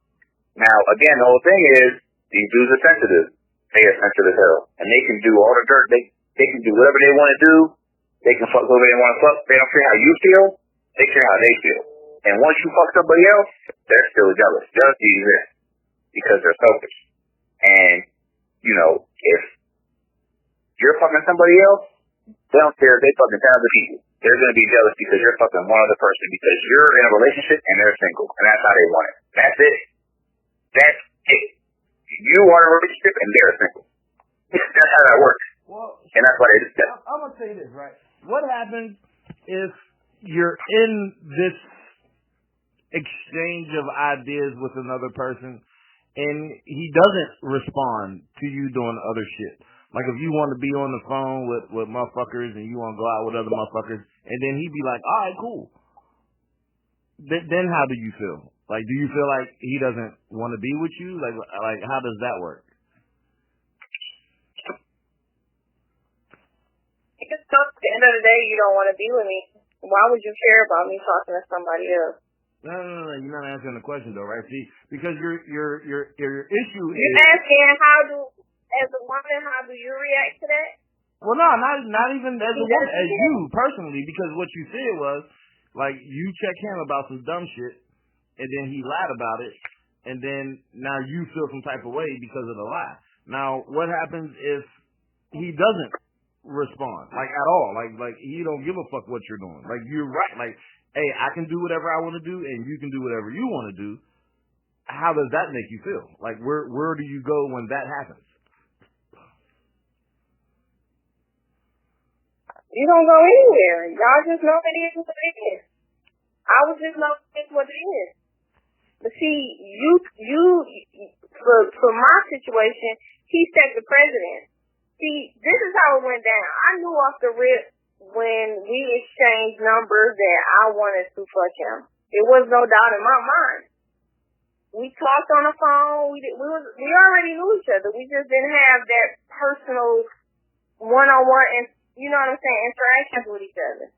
Now, again, the whole thing is, these dudes are sensitive. They are sensitive as hell. And they can do all the dirt. They can do whatever they want to do. They can fuck whoever they want to fuck. They don't care how you feel. they care how they feel. And once you fuck somebody else, they're still jealous. Jealousy exists because they're selfish. And, you know, if you're fucking somebody else, they don't care if they fucking 10 other people. They're going to be jealous because you're fucking one other person because you're in a relationship and they're single. And that's how they want it. That's it. That's it. You are in a relationship and they're single. That's how that works. Well, and that's why they do that. I'm going to say this, right? What happens if you're in this exchange of ideas with another person and he doesn't respond to you doing other shit? Like if you want to be on the phone with motherfuckers and you want to go out with other motherfuckers and then he'd be like, all right, cool. Then how do you feel? Like, do you feel like he doesn't want to be with you? Like how does that work? Because at the end of the day, you don't want to be with me. Why would you care about me talking to somebody else? No. You're not answering the question though, right? See, because your issue is you're asking as a woman, how do you react to that? Well, no, not even as a woman, as you personally, because what you said was like you check him about some dumb shit, and then he lied about it, and then now you feel some type of way because of the lie. Now, what happens if he doesn't respond, like at all, like he don't give a fuck what you're doing? Like you're right, like hey, I can do whatever I want to do, and you can do whatever you want to do. How does that make you feel? Like where do you go when that happens? You don't go anywhere. Y'all just know it is what it is. I would just know it's what it is. But see, for my situation, he set the precedent. See, this is how it went down. I knew off the rip when we exchanged numbers that I wanted to fuck him. There was no doubt in my mind. We talked on the phone. We already knew each other. We just didn't have that personal one-on-one and you know what I'm saying, interactions with each other.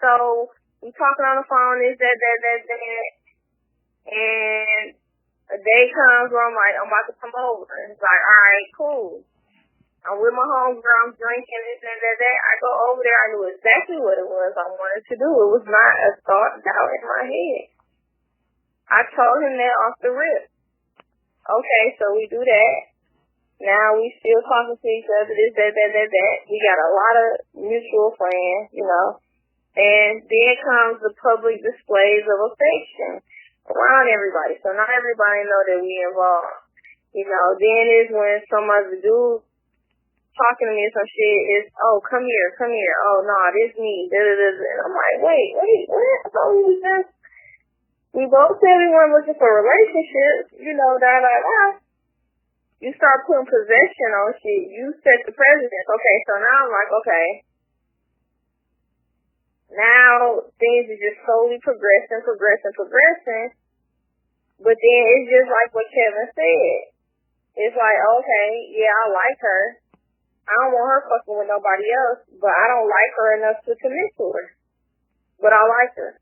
So we talking on the phone, this, that. And a day comes where I'm like, I'm about to come over. And it's like, all right, cool. I'm with my homegirl, I'm drinking, this, that. I go over there, I knew exactly what it was I wanted to do. It was not a thought doubt in my head. I told him that off the rip. Okay, so we do that. Now we still talking to each other, this, that. We got a lot of mutual friends, you know. And then comes the public displays of affection around everybody. So not everybody know that we involved. You know, then is when some other dude talking to me or some shit is, oh, come here. Oh, no, this me. And I'm like, wait, what? I thought we both said we weren't looking for relationships, you know, You start putting possession on shit. You set the precedent. Okay, so now I'm like, okay. Now things are just slowly progressing. But then it's just like what Kevin said. It's like, okay, yeah, I like her. I don't want her fucking with nobody else, but I don't like her enough to commit to her. But I like her.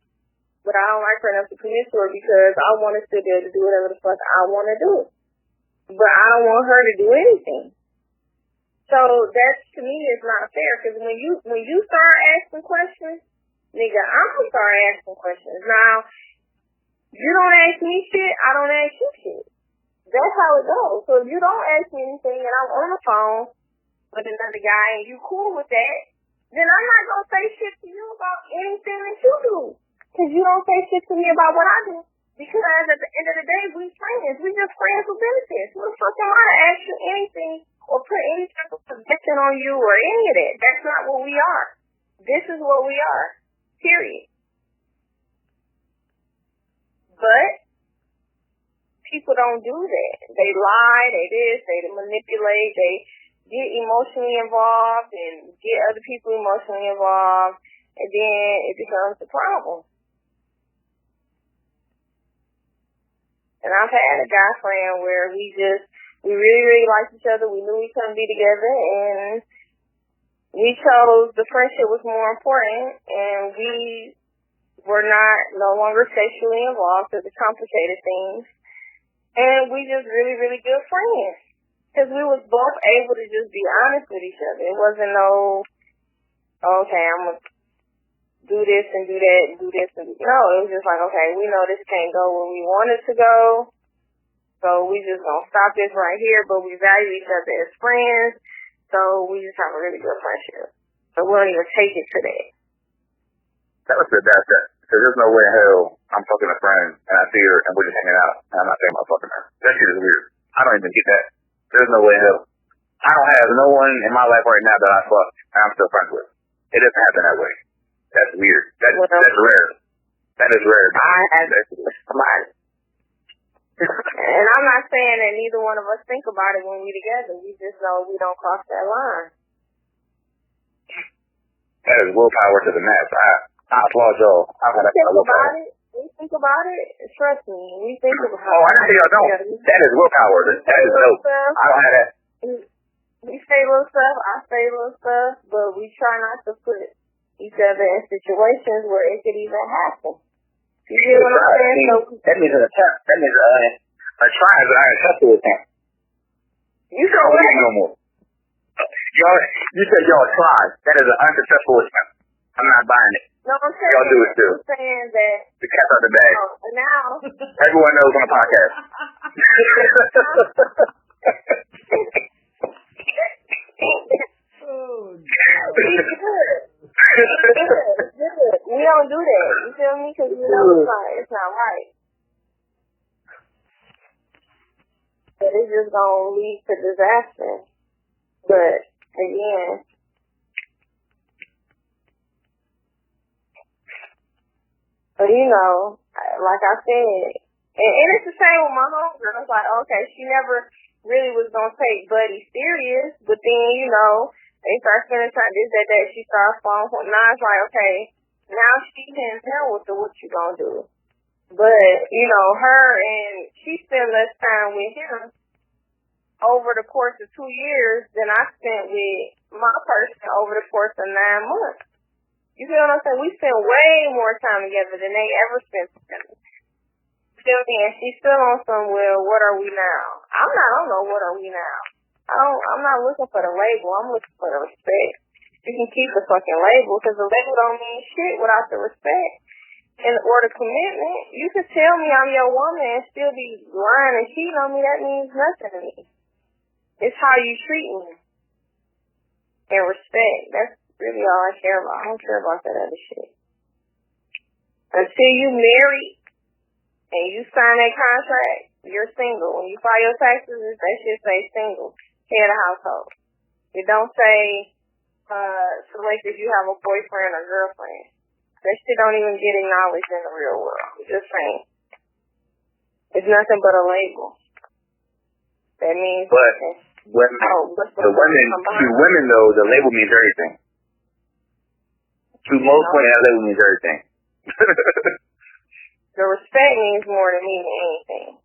But I don't like her enough to commit to her because I want to still be able to do whatever the fuck I want to do. But I don't want her to do anything. So that to me is not fair because when you start asking questions, nigga, I'm gonna start asking questions. Now, you don't ask me shit, I don't ask you shit. That's how it goes. So if you don't ask me anything and I'm on the phone with another guy and you cool with that, then I'm not gonna say shit to you about anything that you do. Because you don't say shit to me about what I do. Because at the end of the day, we friends. We just friends with benefits. What the fuck am I to ask you anything or put any type of possession on you or any of that? That's not what we are. This is what we are. Period. But people don't do that. They lie, they manipulate, they get emotionally involved and get other people emotionally involved, and then it becomes a problem. And I've had a guy friend where we really, really liked each other. We knew we couldn't be together, and we chose the friendship was more important, and we were no longer sexually involved because it complicated things. And we just really, really good friends. Because we was both able to just be honest with each other. It wasn't no, okay, I'm going to do do this and do that and do this and no, it was just like, okay, we know this can't go where we want it to go, so we just gonna stop this right here, but we value each other as friends, so we just have a really good friendship. So we don't even take it to that. That was the best. Because there's no way in hell I'm fucking a friend and I see her and we're just hanging out and I'm not thinking about fucking her. That shit is weird. I don't even get that. There's no way in hell. I don't have no one in my life right now that I fuck and I'm still friends with. It doesn't happen that way. That's weird. That's rare. That is rare. I have somebody. And I'm not saying that neither one of us think about it when we together. We just know we don't cross that line. That is willpower to the max. I applaud y'all. We think about it. Trust me. We think about it. Oh, I didn't say y'all don't. That is willpower. That is dope. I don't have that. We say little stuff. I say little stuff. But we try not to put each other in situations where it could even happen. You get what I'm saying? So, that means an attempt. That means a try is an unacceptable attempt. You said what? No more. You said y'all tried. That is an unsuccessful attempt. I'm not buying it. No, I'm saying, y'all do it too. I'm saying that the cat's out the bag. Now everyone knows on the podcast. We don't do that. You feel me? Because we know it's not right. But it's just gonna lead to disaster. But again. But you know, like I said, and it's the same with my homegirl. It's like, okay, she never really was gonna take Buddy serious, but then, you know, they start spending time, this, that, she started falling for. Now it's like, okay, now she can tell what you gonna do. But, you know, she spent less time with him over the course of 2 years than I spent with my person over the course of 9 months. You feel what I'm saying? We spend way more time together than they ever spent together. Still, and she's still on some, well, what are we now? I don't know, what are we now? I'm not looking for the label. I'm looking for the respect. You can keep the fucking label because the label don't mean shit without the respect. Or the commitment. You can tell me I'm your woman and still be lying and cheating on me. That means nothing to me. It's how you treat me. And respect. That's really all I care about. I don't care about that other shit. Until you marry and you sign that contract, you're single. When you file your taxes, that shit say single. Head of household. It don't say, select if you have a boyfriend or girlfriend. That shit don't even get acknowledged in the real world. I'm just saying. It's nothing but a label. That means to women though, the label means everything. To most women, that label means everything. The respect means more to me than anything.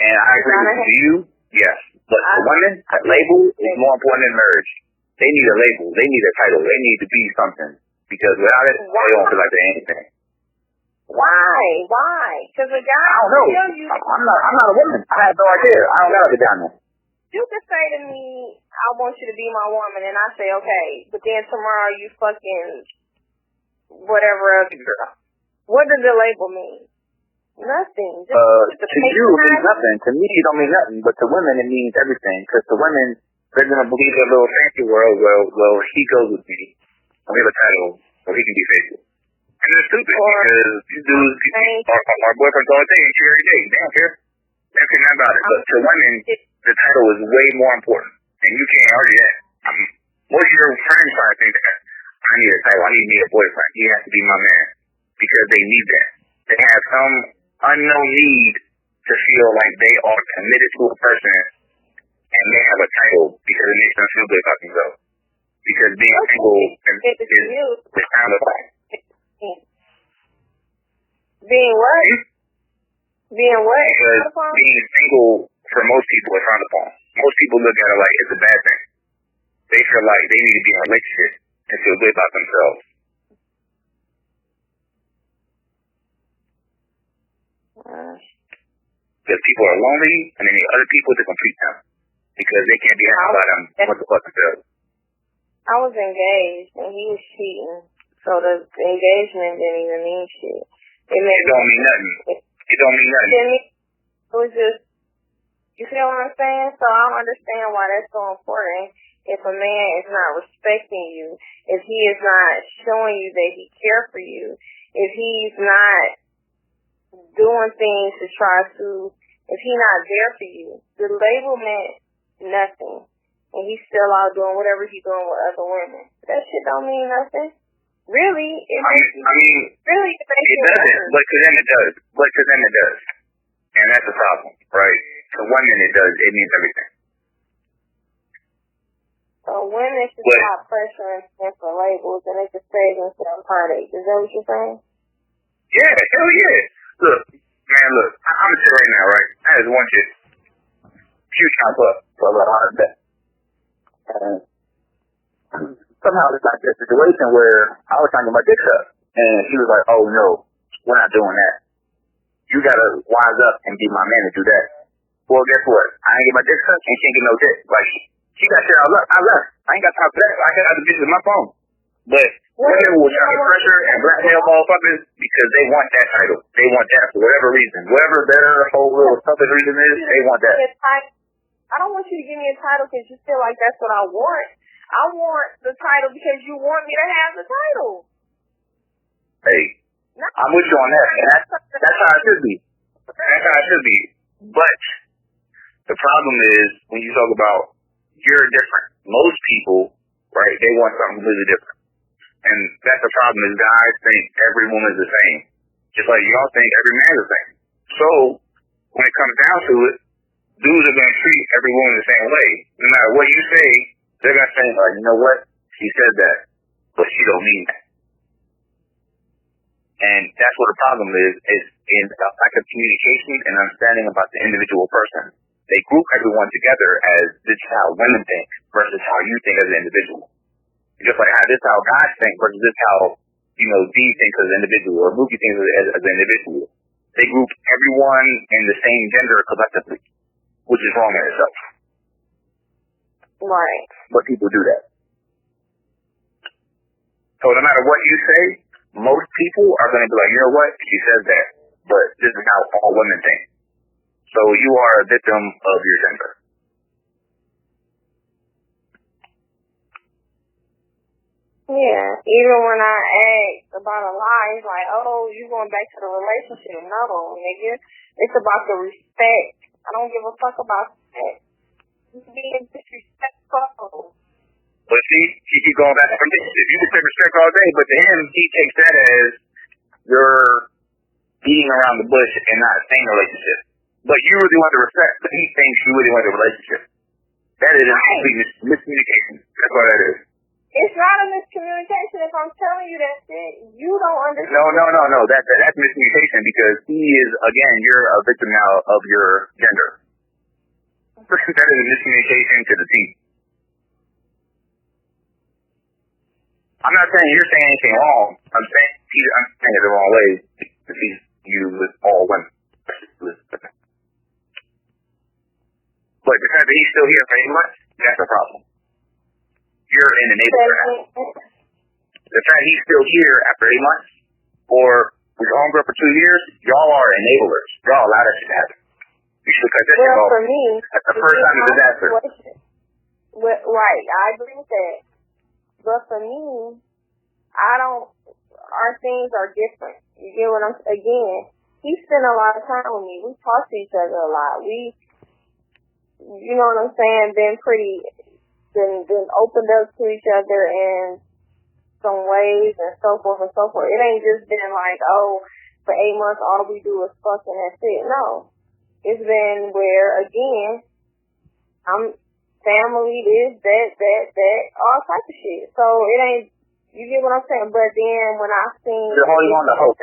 And I agree with you, yes. But for women, that label is more important than marriage. They need a label. They need a title. They need to be something. Because without it, they don't feel like they're anything. Why? Because a guy will tell you. I'm not a woman. I have no idea. I don't know the down there. You can say to me, I want you to be my woman, and I say, okay. But then tomorrow you fucking whatever other girl. What does the label mean? Nothing. To you, it means nothing. To me, it don't mean nothing. But to women, it means everything. Because to women, they're going to believe in a little fancy world. Well, he goes with me. We have a title, so he can be faithful. And it's stupid because these dudes, our boyfriend's all day and she every day. They don't care. They don't care nothing about it. But to women, the title is way more important. And you can't argue that. Most of your friends try to think that I need a title. I need me a boyfriend. He has to be my man. Because they need that. They have some unknown need to feel like they are committed to a person and they have a title because it makes them feel good about themselves. Because being single is kind of like. Being what? Being what? Because being single for most people is frowned upon. Most people look at it like it's a bad thing. They feel like they need to be in a relationship and feel good about themselves. Because people are lonely and they need other people to complete them. Because they can't be happy about them. What the fuck themselves? I was engaged and he was cheating. So So the engagement didn't even mean shit. It don't mean nothing. It don't mean nothing. It was just, you feel what I'm saying? So I don't understand why that's so important. If a man is not respecting you, if he is not showing you that he cares for you, if he's not doing things to try to, if he's not there for you, the label meant nothing. And he's still out doing whatever he's doing with other women. That shit don't mean nothing. Really? It doesn't. But to them it does. And that's the problem, right? To women it does. It means everything. So women should stop pressuring men for labels and they should save themselves heartache. Is that what you're saying? Yeah, hell yeah. Look, man, I'm gonna tell you right now, right? I had one chick. She was trying to put a heart attack. And somehow it's like a situation where I was trying to get my dick up. And she was like, oh no, we're not doing that. You gotta wise up and be my man to do that. Well, guess what? I ain't get my dick sucked and she ain't get no dick. Like, she got shit I left. I ain't got time for that. I got other bitches on my phone. But women will try to pressure and blackmail motherfuckers because they want that title. They want that for whatever reason. Whatever their whole little selfish reason is, they want that. I don't want you to give me a title because you feel like that's what I want. I want the title because you want me to have the title. Hey, I'm with you on that. And that's how it should be. That's how it should be. But the problem is when you talk about you're different. Most people, right, they want something completely different. And that's the problem is guys think every woman is the same. Just like y'all think every man is the same. So when it comes down to it, dudes are going to treat every woman the same way. No matter what you say, they're going to say, like, you know what? She said that, but she don't mean that. And that's what the problem is in a lack of communication and understanding about the individual person. They group everyone together as this is how women think versus how you think as an individual. Just like how this is how guys think versus this is how, D thinks as an individual or Mookie thinks as an individual. They group everyone in the same gender collectively, which is wrong in itself. Right. But people do that. So no matter what you say, most people are going to be like, you know what? She says that, but this is how all women think. So you are a victim of your gender. Yeah, even when I ask about a lie, it's like, oh, you going back to the relationship. No, nigga. It's about the respect. I don't give a fuck about that. You being disrespectful. But see, she keep going back from this. If you can say respect all day, but to him, he takes that as you're beating around the bush and not staying in a relationship. But you really want the respect, but he thinks you really want the relationship. That is a complete miscommunication. That's what that is. It's not a miscommunication if I'm telling you that shit. You don't understand. No. That's miscommunication because he is, again, you're a victim now of your gender. That is a miscommunication to the team. I'm not saying you're saying anything wrong. I'm saying it the wrong way to see you with all women. But the fact that he's still here for 8 months, that's a problem. You're an enabler. The fact he's still here after 8 months, or with your homegirl for 2 years, y'all are enablers. Y'all allow that shit to happen. You should cut that shit off. For me, that's the first time of disaster. Right, I agree with that. But for me, our things are different. You get what again, he spent a lot of time with me. We talk to each other a lot. You know what I'm saying, been opened up to each other in some ways and so forth and so forth. It ain't just been like, oh, for 8 months all we do is fuck and that's it. No. It's been where, again, I'm family, this, that, all type of shit. So it ain't, you get what I'm saying? But then when I seen... You're holding on to hope.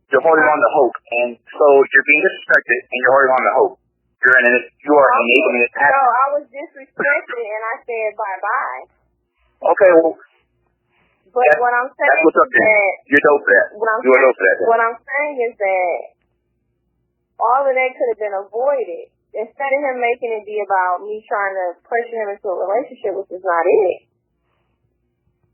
You're holding on to hope. And so you're being disrespected and you're holding on to hope. You are enabling it. No, I was disrespected and I said bye-bye. Okay, well... But what I'm saying that's what's up is that... You're dope for that. You're dope for that. What I'm saying is that all of that could have been avoided. Instead of him making it be about me trying to pressure him into a relationship, which is not it.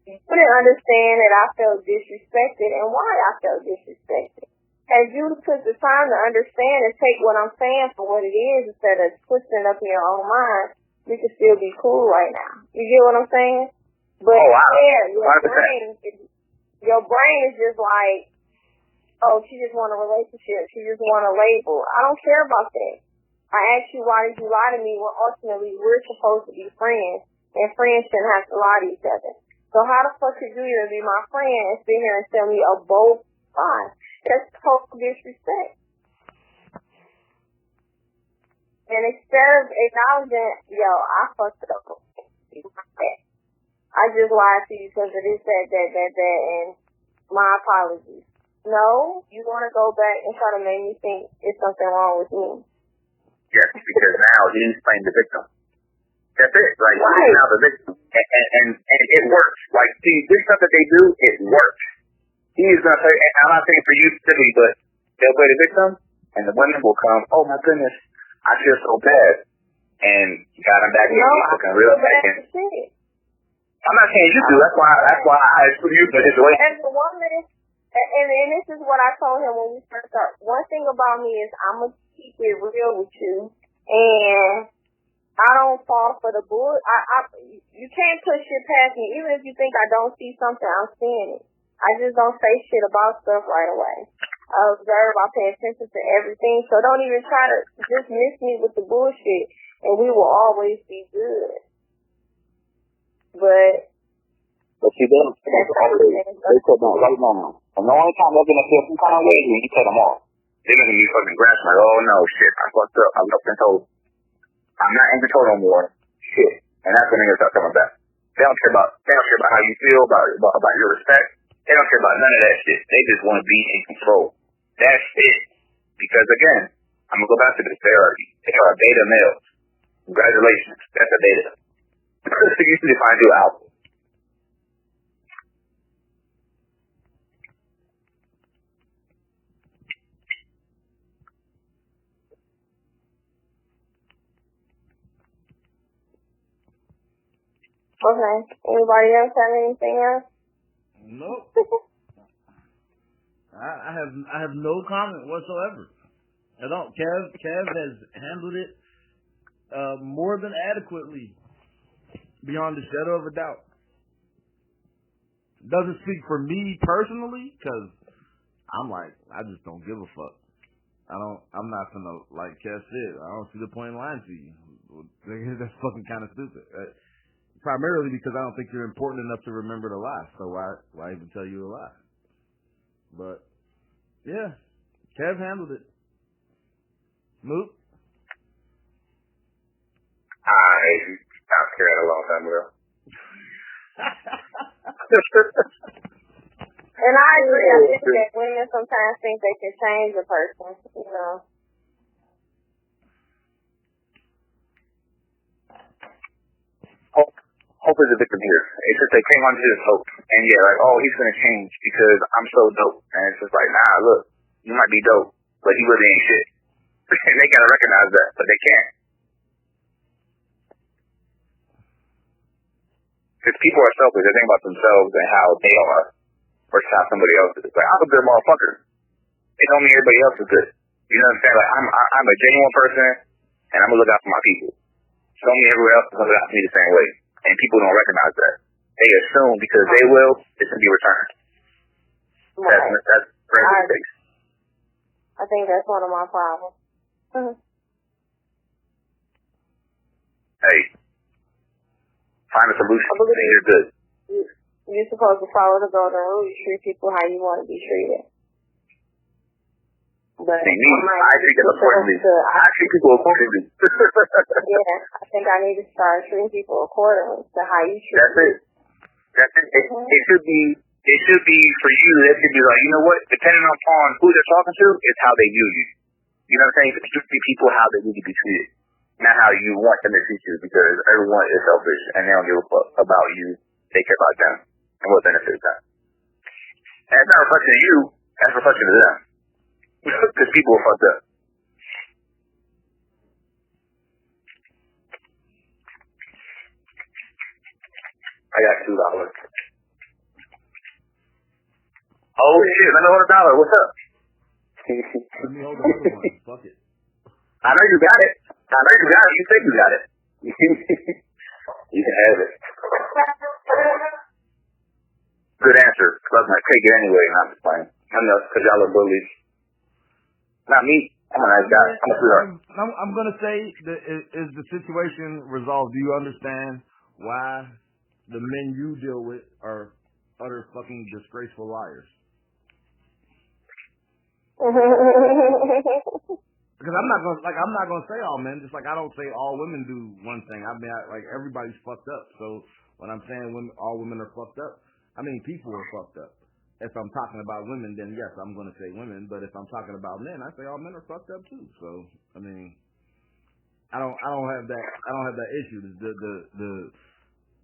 You couldn't understand that I felt disrespected and why I felt disrespected. Had you took the time to understand and take what I'm saying for what it is instead of twisting up in your own mind, we could still be cool right now. You get what I'm saying? But your brain is just like, oh, she just want a relationship. She just want a label. I don't care about that. I asked you, why did you lie to me when ultimately we're supposed to be friends, and friends shouldn't have to lie to each other. So how the fuck could you even be my friend and sit here and tell me both lies? That's total disrespect. And instead of acknowledging, yo, I fucked up. I just lied to you because of this, that, and my apologies. No, you want to go back and try to make me think it's something wrong with me. Yes, because now he's playing the victim. That's it. Like, he's now the victim. And it works. Like, see, this stuff that they do, it works. He's going to say, and I'm not saying for you specifically, but they'll play the victim, and the women will come, oh my goodness, I feel so bad. And got him back in, looking real bad. I'm not saying you do. That's why I assume you feel this way. As a woman, and this is what I told him when we first started. One thing about me is I'm going to keep it real with you, and I don't fall for the bull. You can't push shit past me. Even if you think I don't see something, I'm seeing it. I just don't say shit about stuff right away. I observe, I pay attention to everything, so don't even try to dismiss me with the bullshit, and we will always be good. But see, they said that right now. And the only time they're going to feel some kind of way is when you cut them off. They're going to be fucking grasping like, oh no, shit, I fucked up. I'm up control. I'm not in control no more. Shit. And that's when they're going to start coming back. They don't care about how you feel, about your respect. They don't care about none of that shit. They just want to be in control. That's it. Because again, I'm going to go back to this. They are beta males. Congratulations. That's a beta. You should find you out. okay. Anybody else have anything else? Nope. I have no comment whatsoever. I don't. Kev has handled it more than adequately, beyond the shadow of a doubt. Doesn't speak for me personally, because I'm like, I just don't give a fuck. I'm not gonna, like Kev said, I don't see the point in lying to you. That's fucking kind of stupid. Primarily because I don't think you're important enough to remember the lie. So why even tell you a lie? But yeah, Kev handled it. Moot. I stopped caring a long time ago. And I agree. I think that women sometimes think they can change a person, you know. Hope is a victim here. It's just they cling on to this hope. And yeah, like, oh, he's going to change because I'm so dope. And it's just like, nah, look, you might be dope, but you really ain't shit. And they got to recognize that, but they can't. Because people are selfish. They think about themselves and how they are versus how somebody else is. Like, I'm a good motherfucker. They don't mean everybody else is good. You know what I'm saying? Like, I'm a genuine person, and I'm going to look out for my people. Show me everywhere else is going to look out for me the same way. And people don't recognize that. They assume because they will, it can be returned. Right. That's very mistakes. I think that's one of my problems. Hey, find a solution. And you're good. You're supposed to follow the golden rule. You treat people how you want to be treated. But I treat them accordingly. I treat people accordingly. Yeah, I think I need to start treating people accordingly to how you treat them. That's it. It should be for you. It should be like, you know what? Depending upon who they're talking to, it's how they view you. You know what I'm saying? You should treat people how they need to be treated, not how you want them to treat you. Because everyone is selfish and they don't give a fuck about you. They care about them and what benefits them. And it's not a reflection of you. That's a reflection of them. Because people are fucked up. I got $2. Oh shit, let me hold $1. What's up? Let me hold the other one. Fuck it. I know you got it. You think you got it. You can have it. Good answer. Cause I'm gonna take it anyway, and I'm just playing. I know, cause y'all are bullies. Not me. I'm a nice guy. I'm a sweetheart. I'm gonna say, is the situation resolved? Do you understand why the men you deal with are utter fucking disgraceful liars? Because I'm not gonna say all men, just like I don't say all women do one thing. I mean, like everybody's fucked up. So when I'm saying all women are fucked up, I mean people are fucked up. If I'm talking about women, then yes, I'm gonna say women. But if I'm talking about men, I say all men are fucked up too. So I mean, I don't have that issue.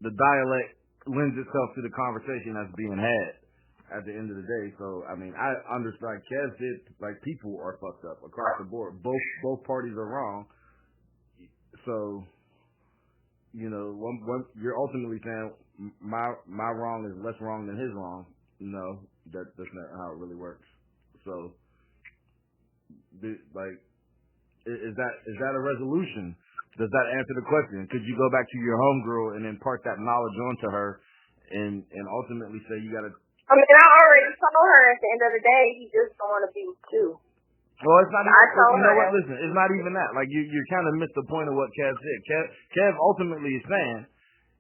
The dialect lends itself to the conversation that's being had at the end of the day. So I mean, I understand. Kev said like people are fucked up across the board. Both parties are wrong. So one you're ultimately saying my wrong is less wrong than his wrong. No, that's not how it really works. So, is that a resolution? Does that answer the question? Could you go back to your homegirl and impart that knowledge onto her, and ultimately say you got to? I mean, I already told her at the end of the day, he just don't want to be with you. Well, it's not. Listen, it's not even that. Like you kind of missed the point of what Kev said. Kev ultimately is saying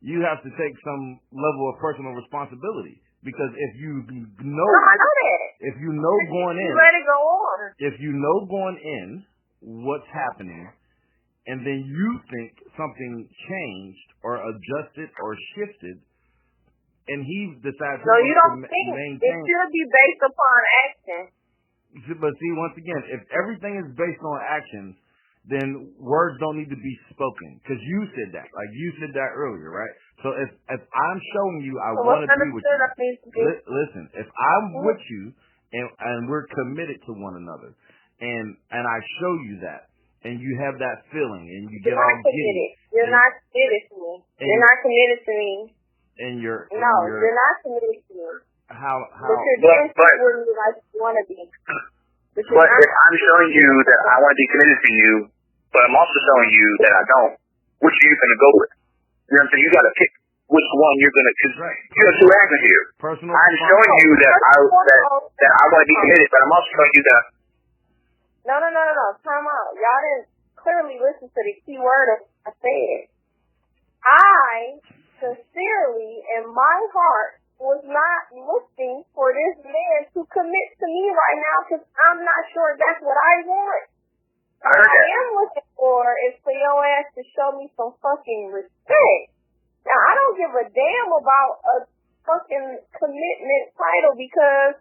you have to take some level of personal responsibility. Because if you know, I know that. If you know going in, let it go on. If you know going in what's happening, and then you think something changed or adjusted or shifted, and he decides no, you don't think maintain, it should be based upon action. But see, once again, if everything is based on actions, then words don't need to be spoken. Because you said that. Like you said that earlier, right? So if I'm showing you I want to be with you, listen, if I'm with you and we're committed to one another, and I show you that, and you have that feeling, and you get all giddy. You're not committed to me. You're not committed to me. And you're not committed to me. How? But you're doing things with me like you want to be. But if I'm showing you that I want to be committed to you, but I'm also showing you that I don't, which are you going to go with? You know what I'm saying? You got to pick which one you're going to, because you have two actions here. I'm showing you that I want to be committed, but I'm also showing you that. No. Time out. Y'all didn't clearly listen to the key word I said. I sincerely, in my heart, was not looking for this man to commit to me right now because I'm not sure that's what I want. What I am looking for is for your ass to show me some fucking respect. Now, I don't give a damn about a fucking commitment title because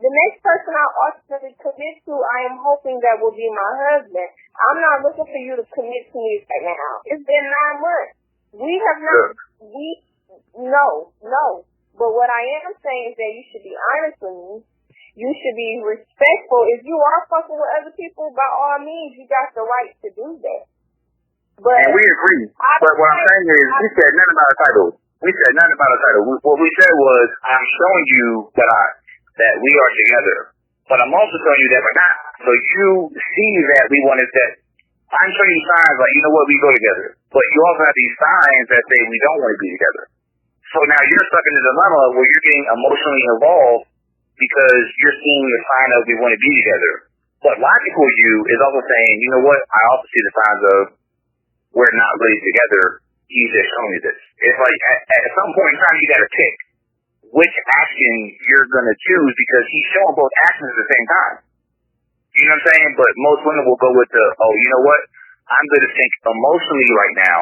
the next person I ultimately commit to, I am hoping that will be my husband. I'm not looking for you to commit to me right now. It's been 9 months. We have not, no. But what I am saying is that you should be honest with me. You should be respectful. If you are fucking with other people, by all means, you got the right to do that. But and we agree. But what I'm saying is, we said nothing about a title. What we said was, I'm showing you that we are together. But I'm also showing you that we're not. So you see that we wanted that. I'm showing you signs like, you know what, we go together. But you also have these signs that say we don't want to be together. So now you're stuck in a dilemma where you're getting emotionally involved because you're seeing the sign of we want to be together. But logical you is also saying, you know what, I also see the signs of we're not really together. He's just showing me this. It's like at some point in time you got to pick which action you're going to choose because he's showing both actions at the same time. You know what I'm saying? But most women will go with you know what, I'm going to think emotionally right now,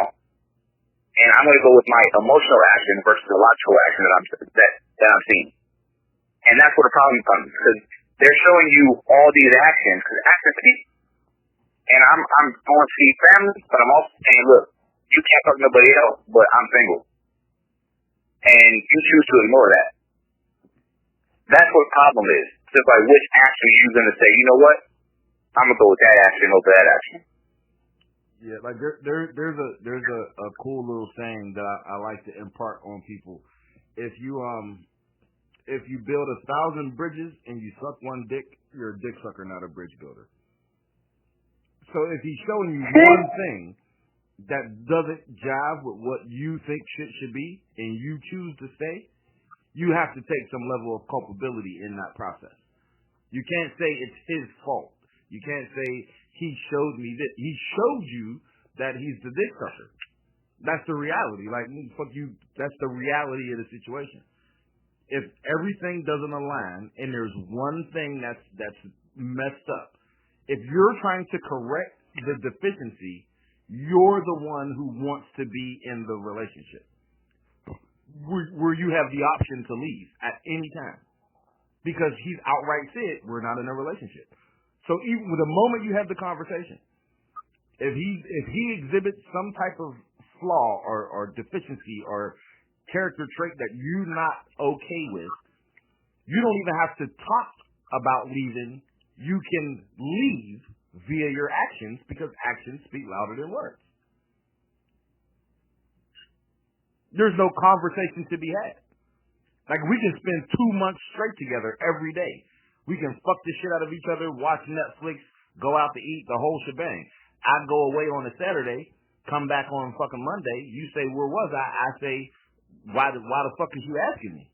and I'm going to go with my emotional action versus the logical action that I'm seeing. And that's where the problem comes, because they're showing you all these actions, because actions speak. And I'm going to see family, but I'm also saying, look, you can't talk to nobody else, but I'm single. And you choose to ignore that. That's what the problem is. Just like which action are you going to say, you know what, I'm going to go with that action over that action. Yeah, like there's a cool little saying that I like to impart on people. If you if you build 1,000 bridges and you suck one dick, you're a dick sucker, not a bridge builder. So if he's showing you one thing that doesn't jive with what you think shit should be, and you choose to stay, you have to take some level of culpability in that process. You can't say it's his fault. You can't say he showed me this. He showed you that he's the dick sucker. That's the reality. Like, fuck you. That's the reality of the situation. If everything doesn't align and there's one thing that's messed up, if you're trying to correct the deficiency, you're the one who wants to be in the relationship, where you have the option to leave at any time, because he's outright said we're not in a relationship. So even the moment you have the conversation, if he exhibits some type of flaw or deficiency or character trait that you're not okay with, you don't even have to talk about leaving. You can leave via your actions, because actions speak louder than words. There's no conversation to be had. Like, we can spend 2 months straight together every day. We can fuck the shit out of each other, watch Netflix, go out to eat, the whole shebang. I go away on a Saturday, come back on fucking Monday. You say, where was I? I say, why the fuck is you asking me?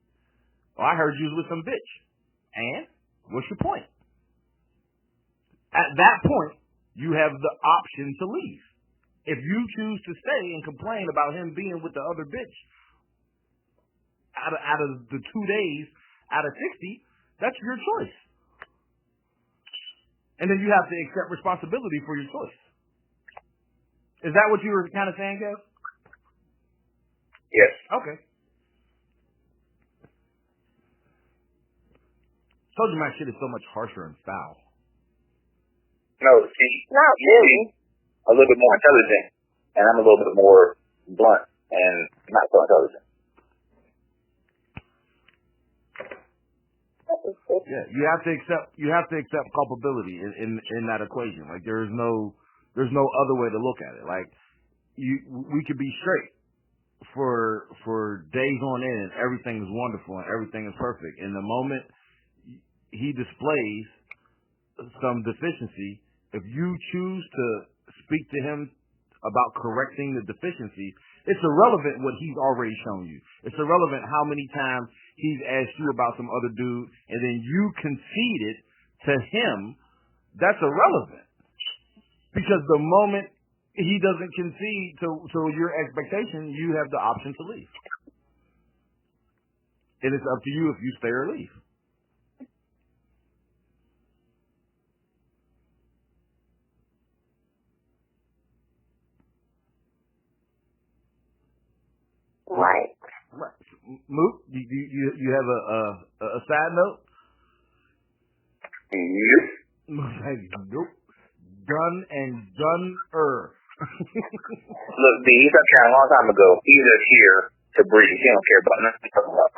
Well, I heard you was with some bitch. And what's your point? At that point, you have the option to leave. If you choose to stay and complain about him being with the other bitch out of the 2 days out of 60, that's your choice. And then you have to accept responsibility for your choice. Is that what you were kind of saying, Kev? Yes. Okay. Told you my shit is so much harsher and foul. No, see, Not you really. a little bit more intelligent, and I'm a little bit more blunt and not so intelligent. Yeah, you have to accept culpability in that equation. Like, there's no other way to look at it. Like, we could be straight for days on end, and everything is wonderful and everything is perfect. In the moment he displays some deficiency, if you choose to speak to him about correcting the deficiency, it's irrelevant what he's already shown you. It's irrelevant how many times he's asked you about some other dude and then you conceded to him. That's irrelevant. Because the moment he doesn't concede to your expectation, you have the option to leave. And it's up to you if you stay or leave. Right. Mook, you have a side note? Yep. Nope. Done and done-er. Look, D, he's up here a long time ago. He's just here to breathe. He don't care about nothing he's talking about.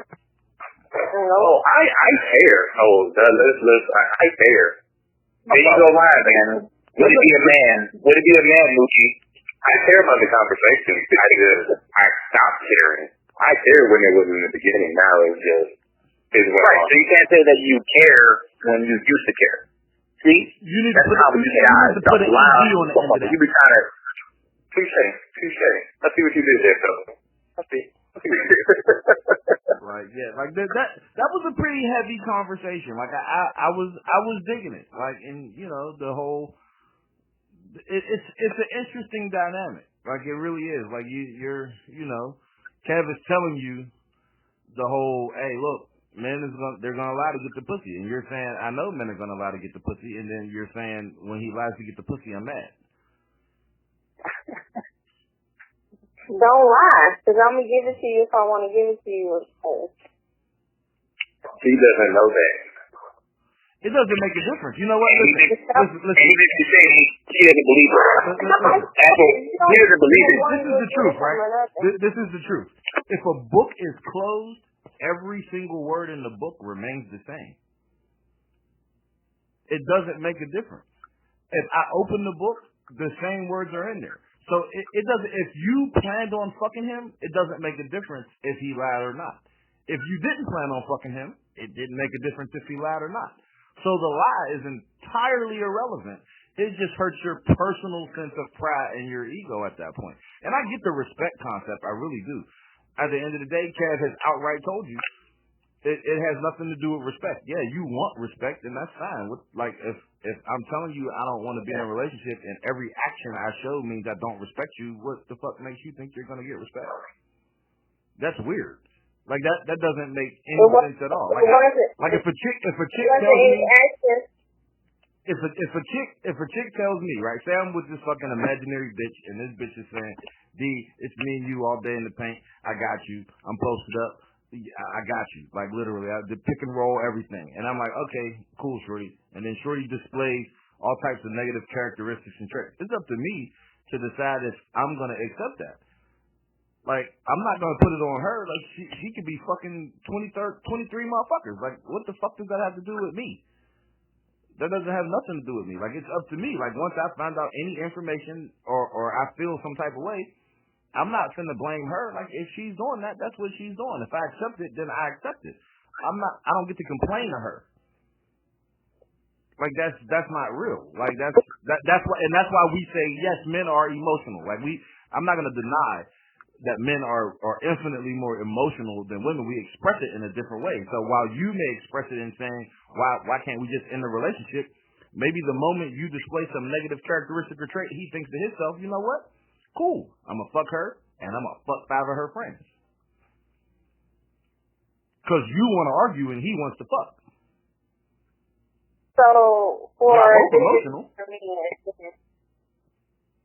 Oh, I care. Oh, I care. There you go, line, man. Would it be a man? Would it be a man, Moochie? I care about the conversation because I stopped caring. I cared when it was in the beginning. Now it's just Right. So you can't say that you care when you used to care. See, you need that's to how you guys put an ED on the end of that. You be trying to. touche. I see what you did there, though. I see. Right, yeah, like that was a pretty heavy conversation. Like I was digging it. Like, and you know, the whole it's an interesting dynamic. Like, it really is. Like, you're Kev is telling you the whole, hey, look, they're gonna lie to get the pussy, and you're saying, I know men are gonna lie to get the pussy, and then you're saying when he lies to get the pussy, I'm mad. Don't lie, because I'm going to give it to you if I want to give it to you. He doesn't know that. It doesn't make a difference. You know what? Listen. Listen. And even if you say he doesn't believe it, Apple, he doesn't believe it. This is the truth, right? This is the truth. If a book is closed, every single word in the book remains the same. It doesn't make a difference. If I open the book, the same words are in there. So it doesn't. If you planned on fucking him, it doesn't make a difference if he lied or not. If you didn't plan on fucking him, it didn't make a difference if he lied or not. So the lie is entirely irrelevant. It just hurts your personal sense of pride and your ego at that point. And I get the respect concept. I really do. At the end of the day, Kev has outright told you it has nothing to do with respect. Yeah, you want respect, and that's fine. Like, if I'm telling you I don't want to be in a relationship and every action I show means I don't respect you, what the fuck makes you think you're going to get respect? That's weird. Like, that doesn't make any sense at all. Like if a chick tells me... If a chick tells me, right, say I'm with this fucking imaginary bitch, and this bitch is saying, D, it's me and you all day in the paint, I got you, I'm posted up, I got you, like literally, the pick and roll, everything. And I'm like, okay, cool, Shorty. And then Shorty displays all types of negative characteristics and traits. It's up to me to decide if I'm going to accept that. Like, I'm not going to put it on her, like, she could be fucking 23 motherfuckers. Like, what the fuck does that have to do with me? That doesn't have nothing to do with me. Like, it's up to me. Like, once I find out any information or I feel some type of way, I'm not finna blame her. Like, if she's doing that, that's what she's doing. If I accept it, then I accept it. I don't get to complain to her. Like, that's not real. Like, that's why we say, yes, men are emotional. Like, I'm not gonna deny that men are infinitely more emotional than women. We express it in a different way. So while you may express it in saying, why can't we just end the relationship? Maybe the moment you display some negative characteristic or trait, he thinks to himself, you know what? Cool. I'm going to fuck her, and I'm going to fuck 5 of her friends. Because you want to argue, and he wants to fuck. So, for emotional.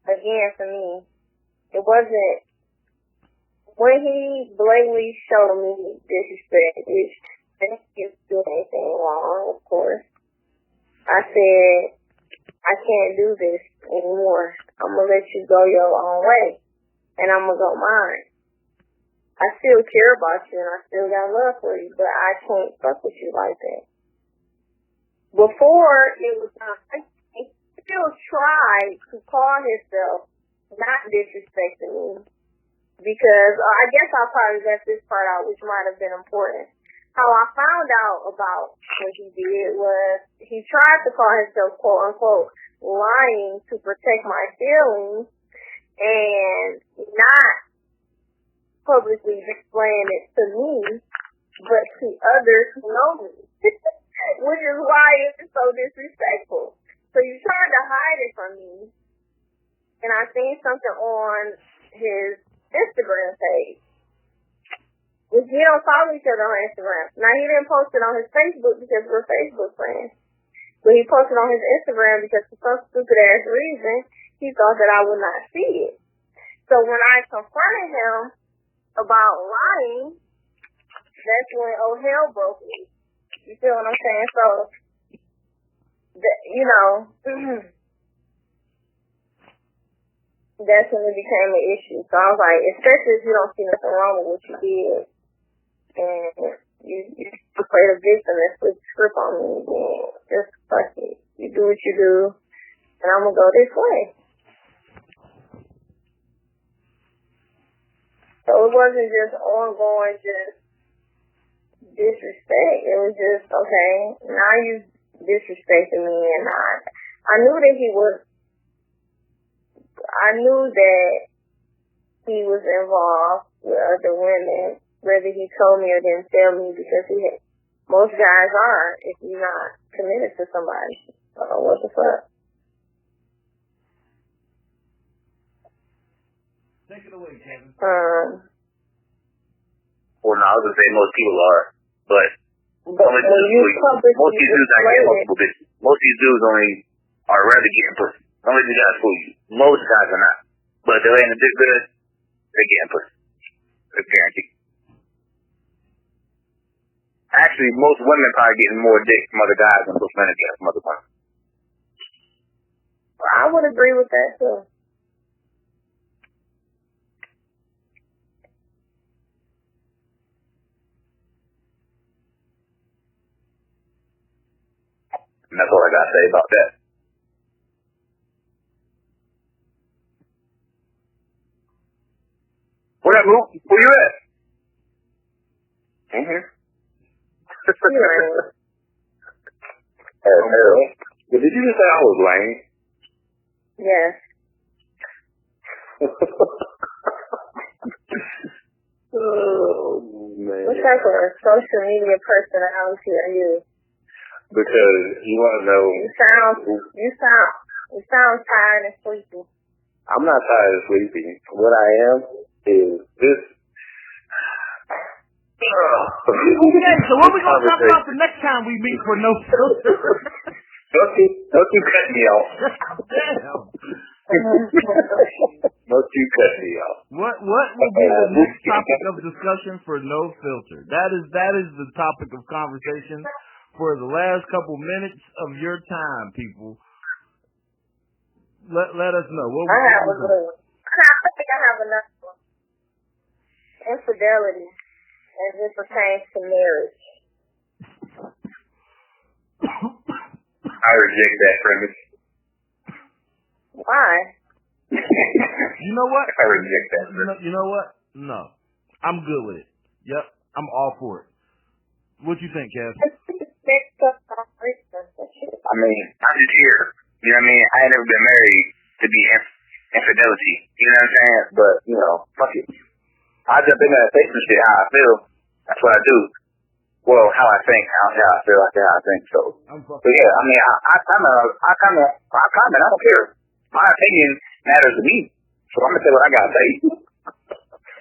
Again, for me, it wasn't, when he blatantly showed me disrespect, which I didn't do anything wrong, of course, I said, I can't do this anymore. I'm going to let you go your own way, and I'm going to go mine. I still care about you, and I still got love for you, but I can't fuck with you like that. Before, it was not, he still tried to call himself not disrespecting me, because I guess I probably left this part out, which might have been important. How I found out about what he did was he tried to call himself, quote unquote, lying to protect my feelings and not publicly displaying it to me, but to others who know me, which is why it's so disrespectful. So you tried to hide it from me, and I seen something on his Instagram page. We don't follow each other on Instagram. Now, he didn't post it on his Facebook because we're Facebook friends. But he posted on his Instagram because for some stupid-ass reason, he thought that I would not see it. So when I confronted him about lying, that's when hell broke loose. You feel what I'm saying? So, that's when it became an issue. So I was like, especially if you don't see nothing wrong with what you did, and you play the victim and flip the script on me, then just fuck it. You do what you do, and I'm gonna go this way. So it wasn't just ongoing, just disrespect. It was just, okay, now you disrespecting me, and I knew that I knew that he was involved with other women, whether he told me or didn't tell me, because most guys are if you're not committed to somebody. So what the fuck? Take it away, Kevin. Well, no, I was going to say most people are, but most of these dudes not getting multiple bitches. Most of these dudes only are rather getting pussy. Don't let these guys fool you. Most guys are not. But if they're laying a dick good, they're getting pussy. It's guaranteed. Actually, most women probably getting more dick from other guys than most men are getting from other women. I would agree with that, too. And that's all I got to say about that. What up, Lou? Where you at? In here. Yeah. hell. But did you just say I was lame? Yes. Oh, man. What type of social media personality are you? Because you want to know. You sound tired and sleepy. I'm not tired and sleepy. What I am is this. Okay, so what we gonna talk about the next time we meet for No Filter? Don't you cut me off. Damn. Don't you cut me off. What will be the next topic of discussion for No Filter? That is the topic of conversation for the last couple minutes of your time, people. Let us know. What I have a good one. I think I have another one. Infidelity as it pertains to marriage. I reject that premise. Why? You know what? I reject that premise. You know what? No. I'm good with it. Yep. I'm all for it. What you think, Kev? I mean, I'm just here. You know what I mean? I ain't never been married to be infidelity. You know what I'm saying? But, you know, fuck it. I jump in there and say some shit how I feel. That's what I do. Well, how I think, how I feel, like how I think. So yeah, I mean, I comment. I don't care. My opinion matters to me. So I'm gonna say what I gotta say.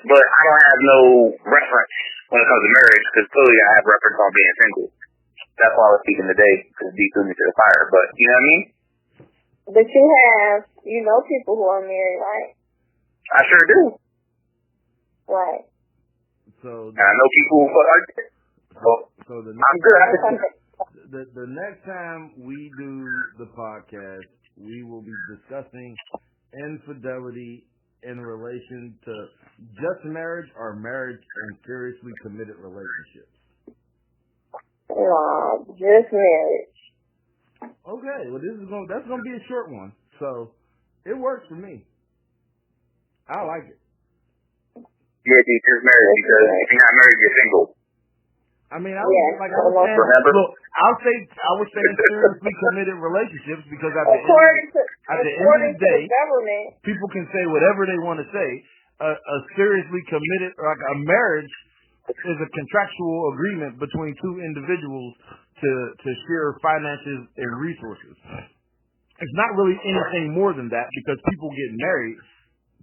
But I don't have no reference when it comes to marriage, because clearly I have reference on being single. That's why I was speaking today, because it threw me to the fire. But you know what I mean? But you know people who are married, right? I sure do. Right. So and I know people who fuck like that. So I'm good. The next time we do the podcast, we will be discussing infidelity in relation to just marriage or marriage and seriously committed relationships. No, just marriage. Okay, well that's gonna be a short one, so it works for me. I like it. Yeah, dude, just married, because if you're not married, you're single. I mean, I would say seriously committed relationships, because at the end of the day, people can say whatever they want to say. A seriously committed, like a marriage, is a contractual agreement between two individuals to share finances and resources. It's not really anything more than that, because people get married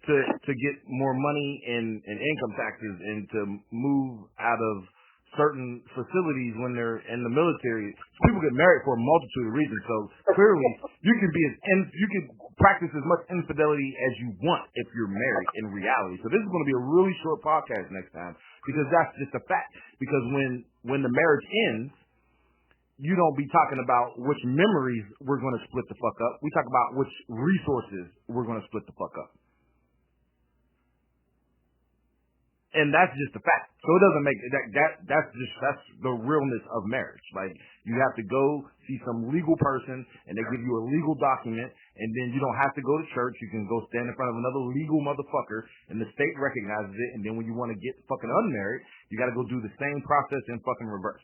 to get more money and income taxes and to move out of certain facilities when they're in the military. People get married for a multitude of reasons. So clearly, you can practice as much infidelity as you want if you're married in reality. So this is going to be a really short podcast next time, because that's just a fact. Because when the marriage ends, you don't be talking about which memories we're going to split the fuck up. We talk about which resources we're going to split the fuck up. And that's just a fact. So it doesn't make that's the realness of marriage. Like, you have to go see some legal person and they give you a legal document, and then you don't have to go to church. You can go stand in front of another legal motherfucker and the state recognizes it, and then when you want to get fucking unmarried, you gotta go do the same process in fucking reverse.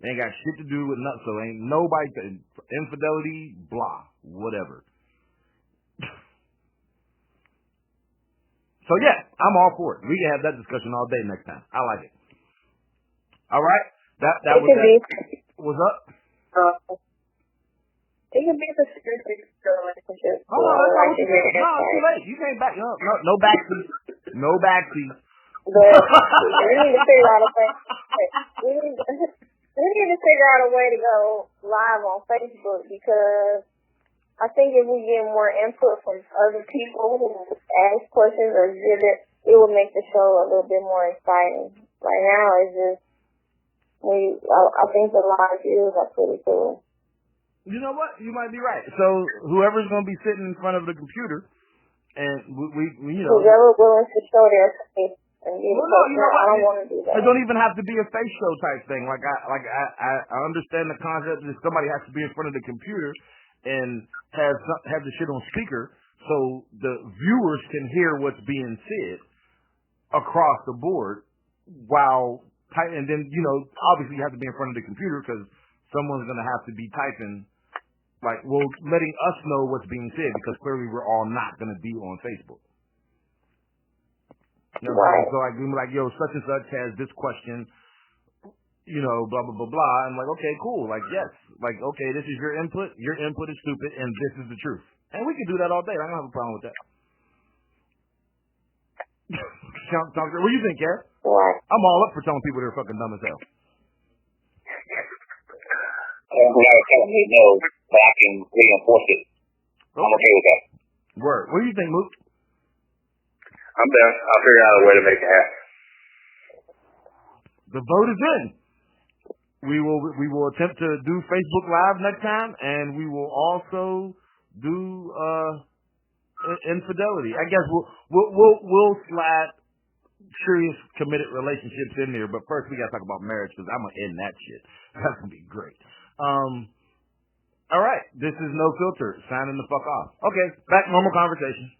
They ain't got shit to do with nothing, so ain't nobody infidelity, blah, whatever. So yeah, I'm all for it. We can have that discussion all day next time. I like it. All right, that was that. What's up? It can be a specific relationship. Oh no, that's no, too late. You can't back. No backseat. No backseat. But we need to figure out a way. We need to figure out a way to go live on Facebook, because I think if we get more input from other people who ask questions or exhibit, it will make the show a little bit more exciting. Right now, it's just, I think the live views are pretty cool. You know what? You might be right. So whoever's going to be sitting in front of the computer, and we whoever's willing to show their face and get I don't want to do that. It don't even have to be a face show type thing. Like I understand the concept that somebody has to be in front of the computer and have the shit on speaker so the viewers can hear what's being said across the board, and then, obviously you have to be in front of the computer, because someone's gonna have to be typing, like, well, letting us know what's being said, because clearly we're all not gonna be on Facebook. You know, Right. so like, we be like, yo, such and such has this question, you know, blah blah blah blah. And like, okay, cool. Like, yes, like, okay, this is your input. Your input is stupid, and this is the truth. And we can do that all day. I don't have a problem with that. What do you think, Kev? Right. I'm all up for telling people they're fucking dumb as hell. Without telling me no, but I can reinforce it. I'm okay with that. Word. What do you think, Luke? I'm done. I'll figure out a way to make it happen. The vote is in. We will attempt to do Facebook Live next time, and we will also do infidelity. I guess we'll slide serious committed relationships in there, but first we gotta talk about marriage, because I'm gonna end that shit. That's gonna be great. All right, this is No Filter, signing the fuck off. Okay, back normal conversation.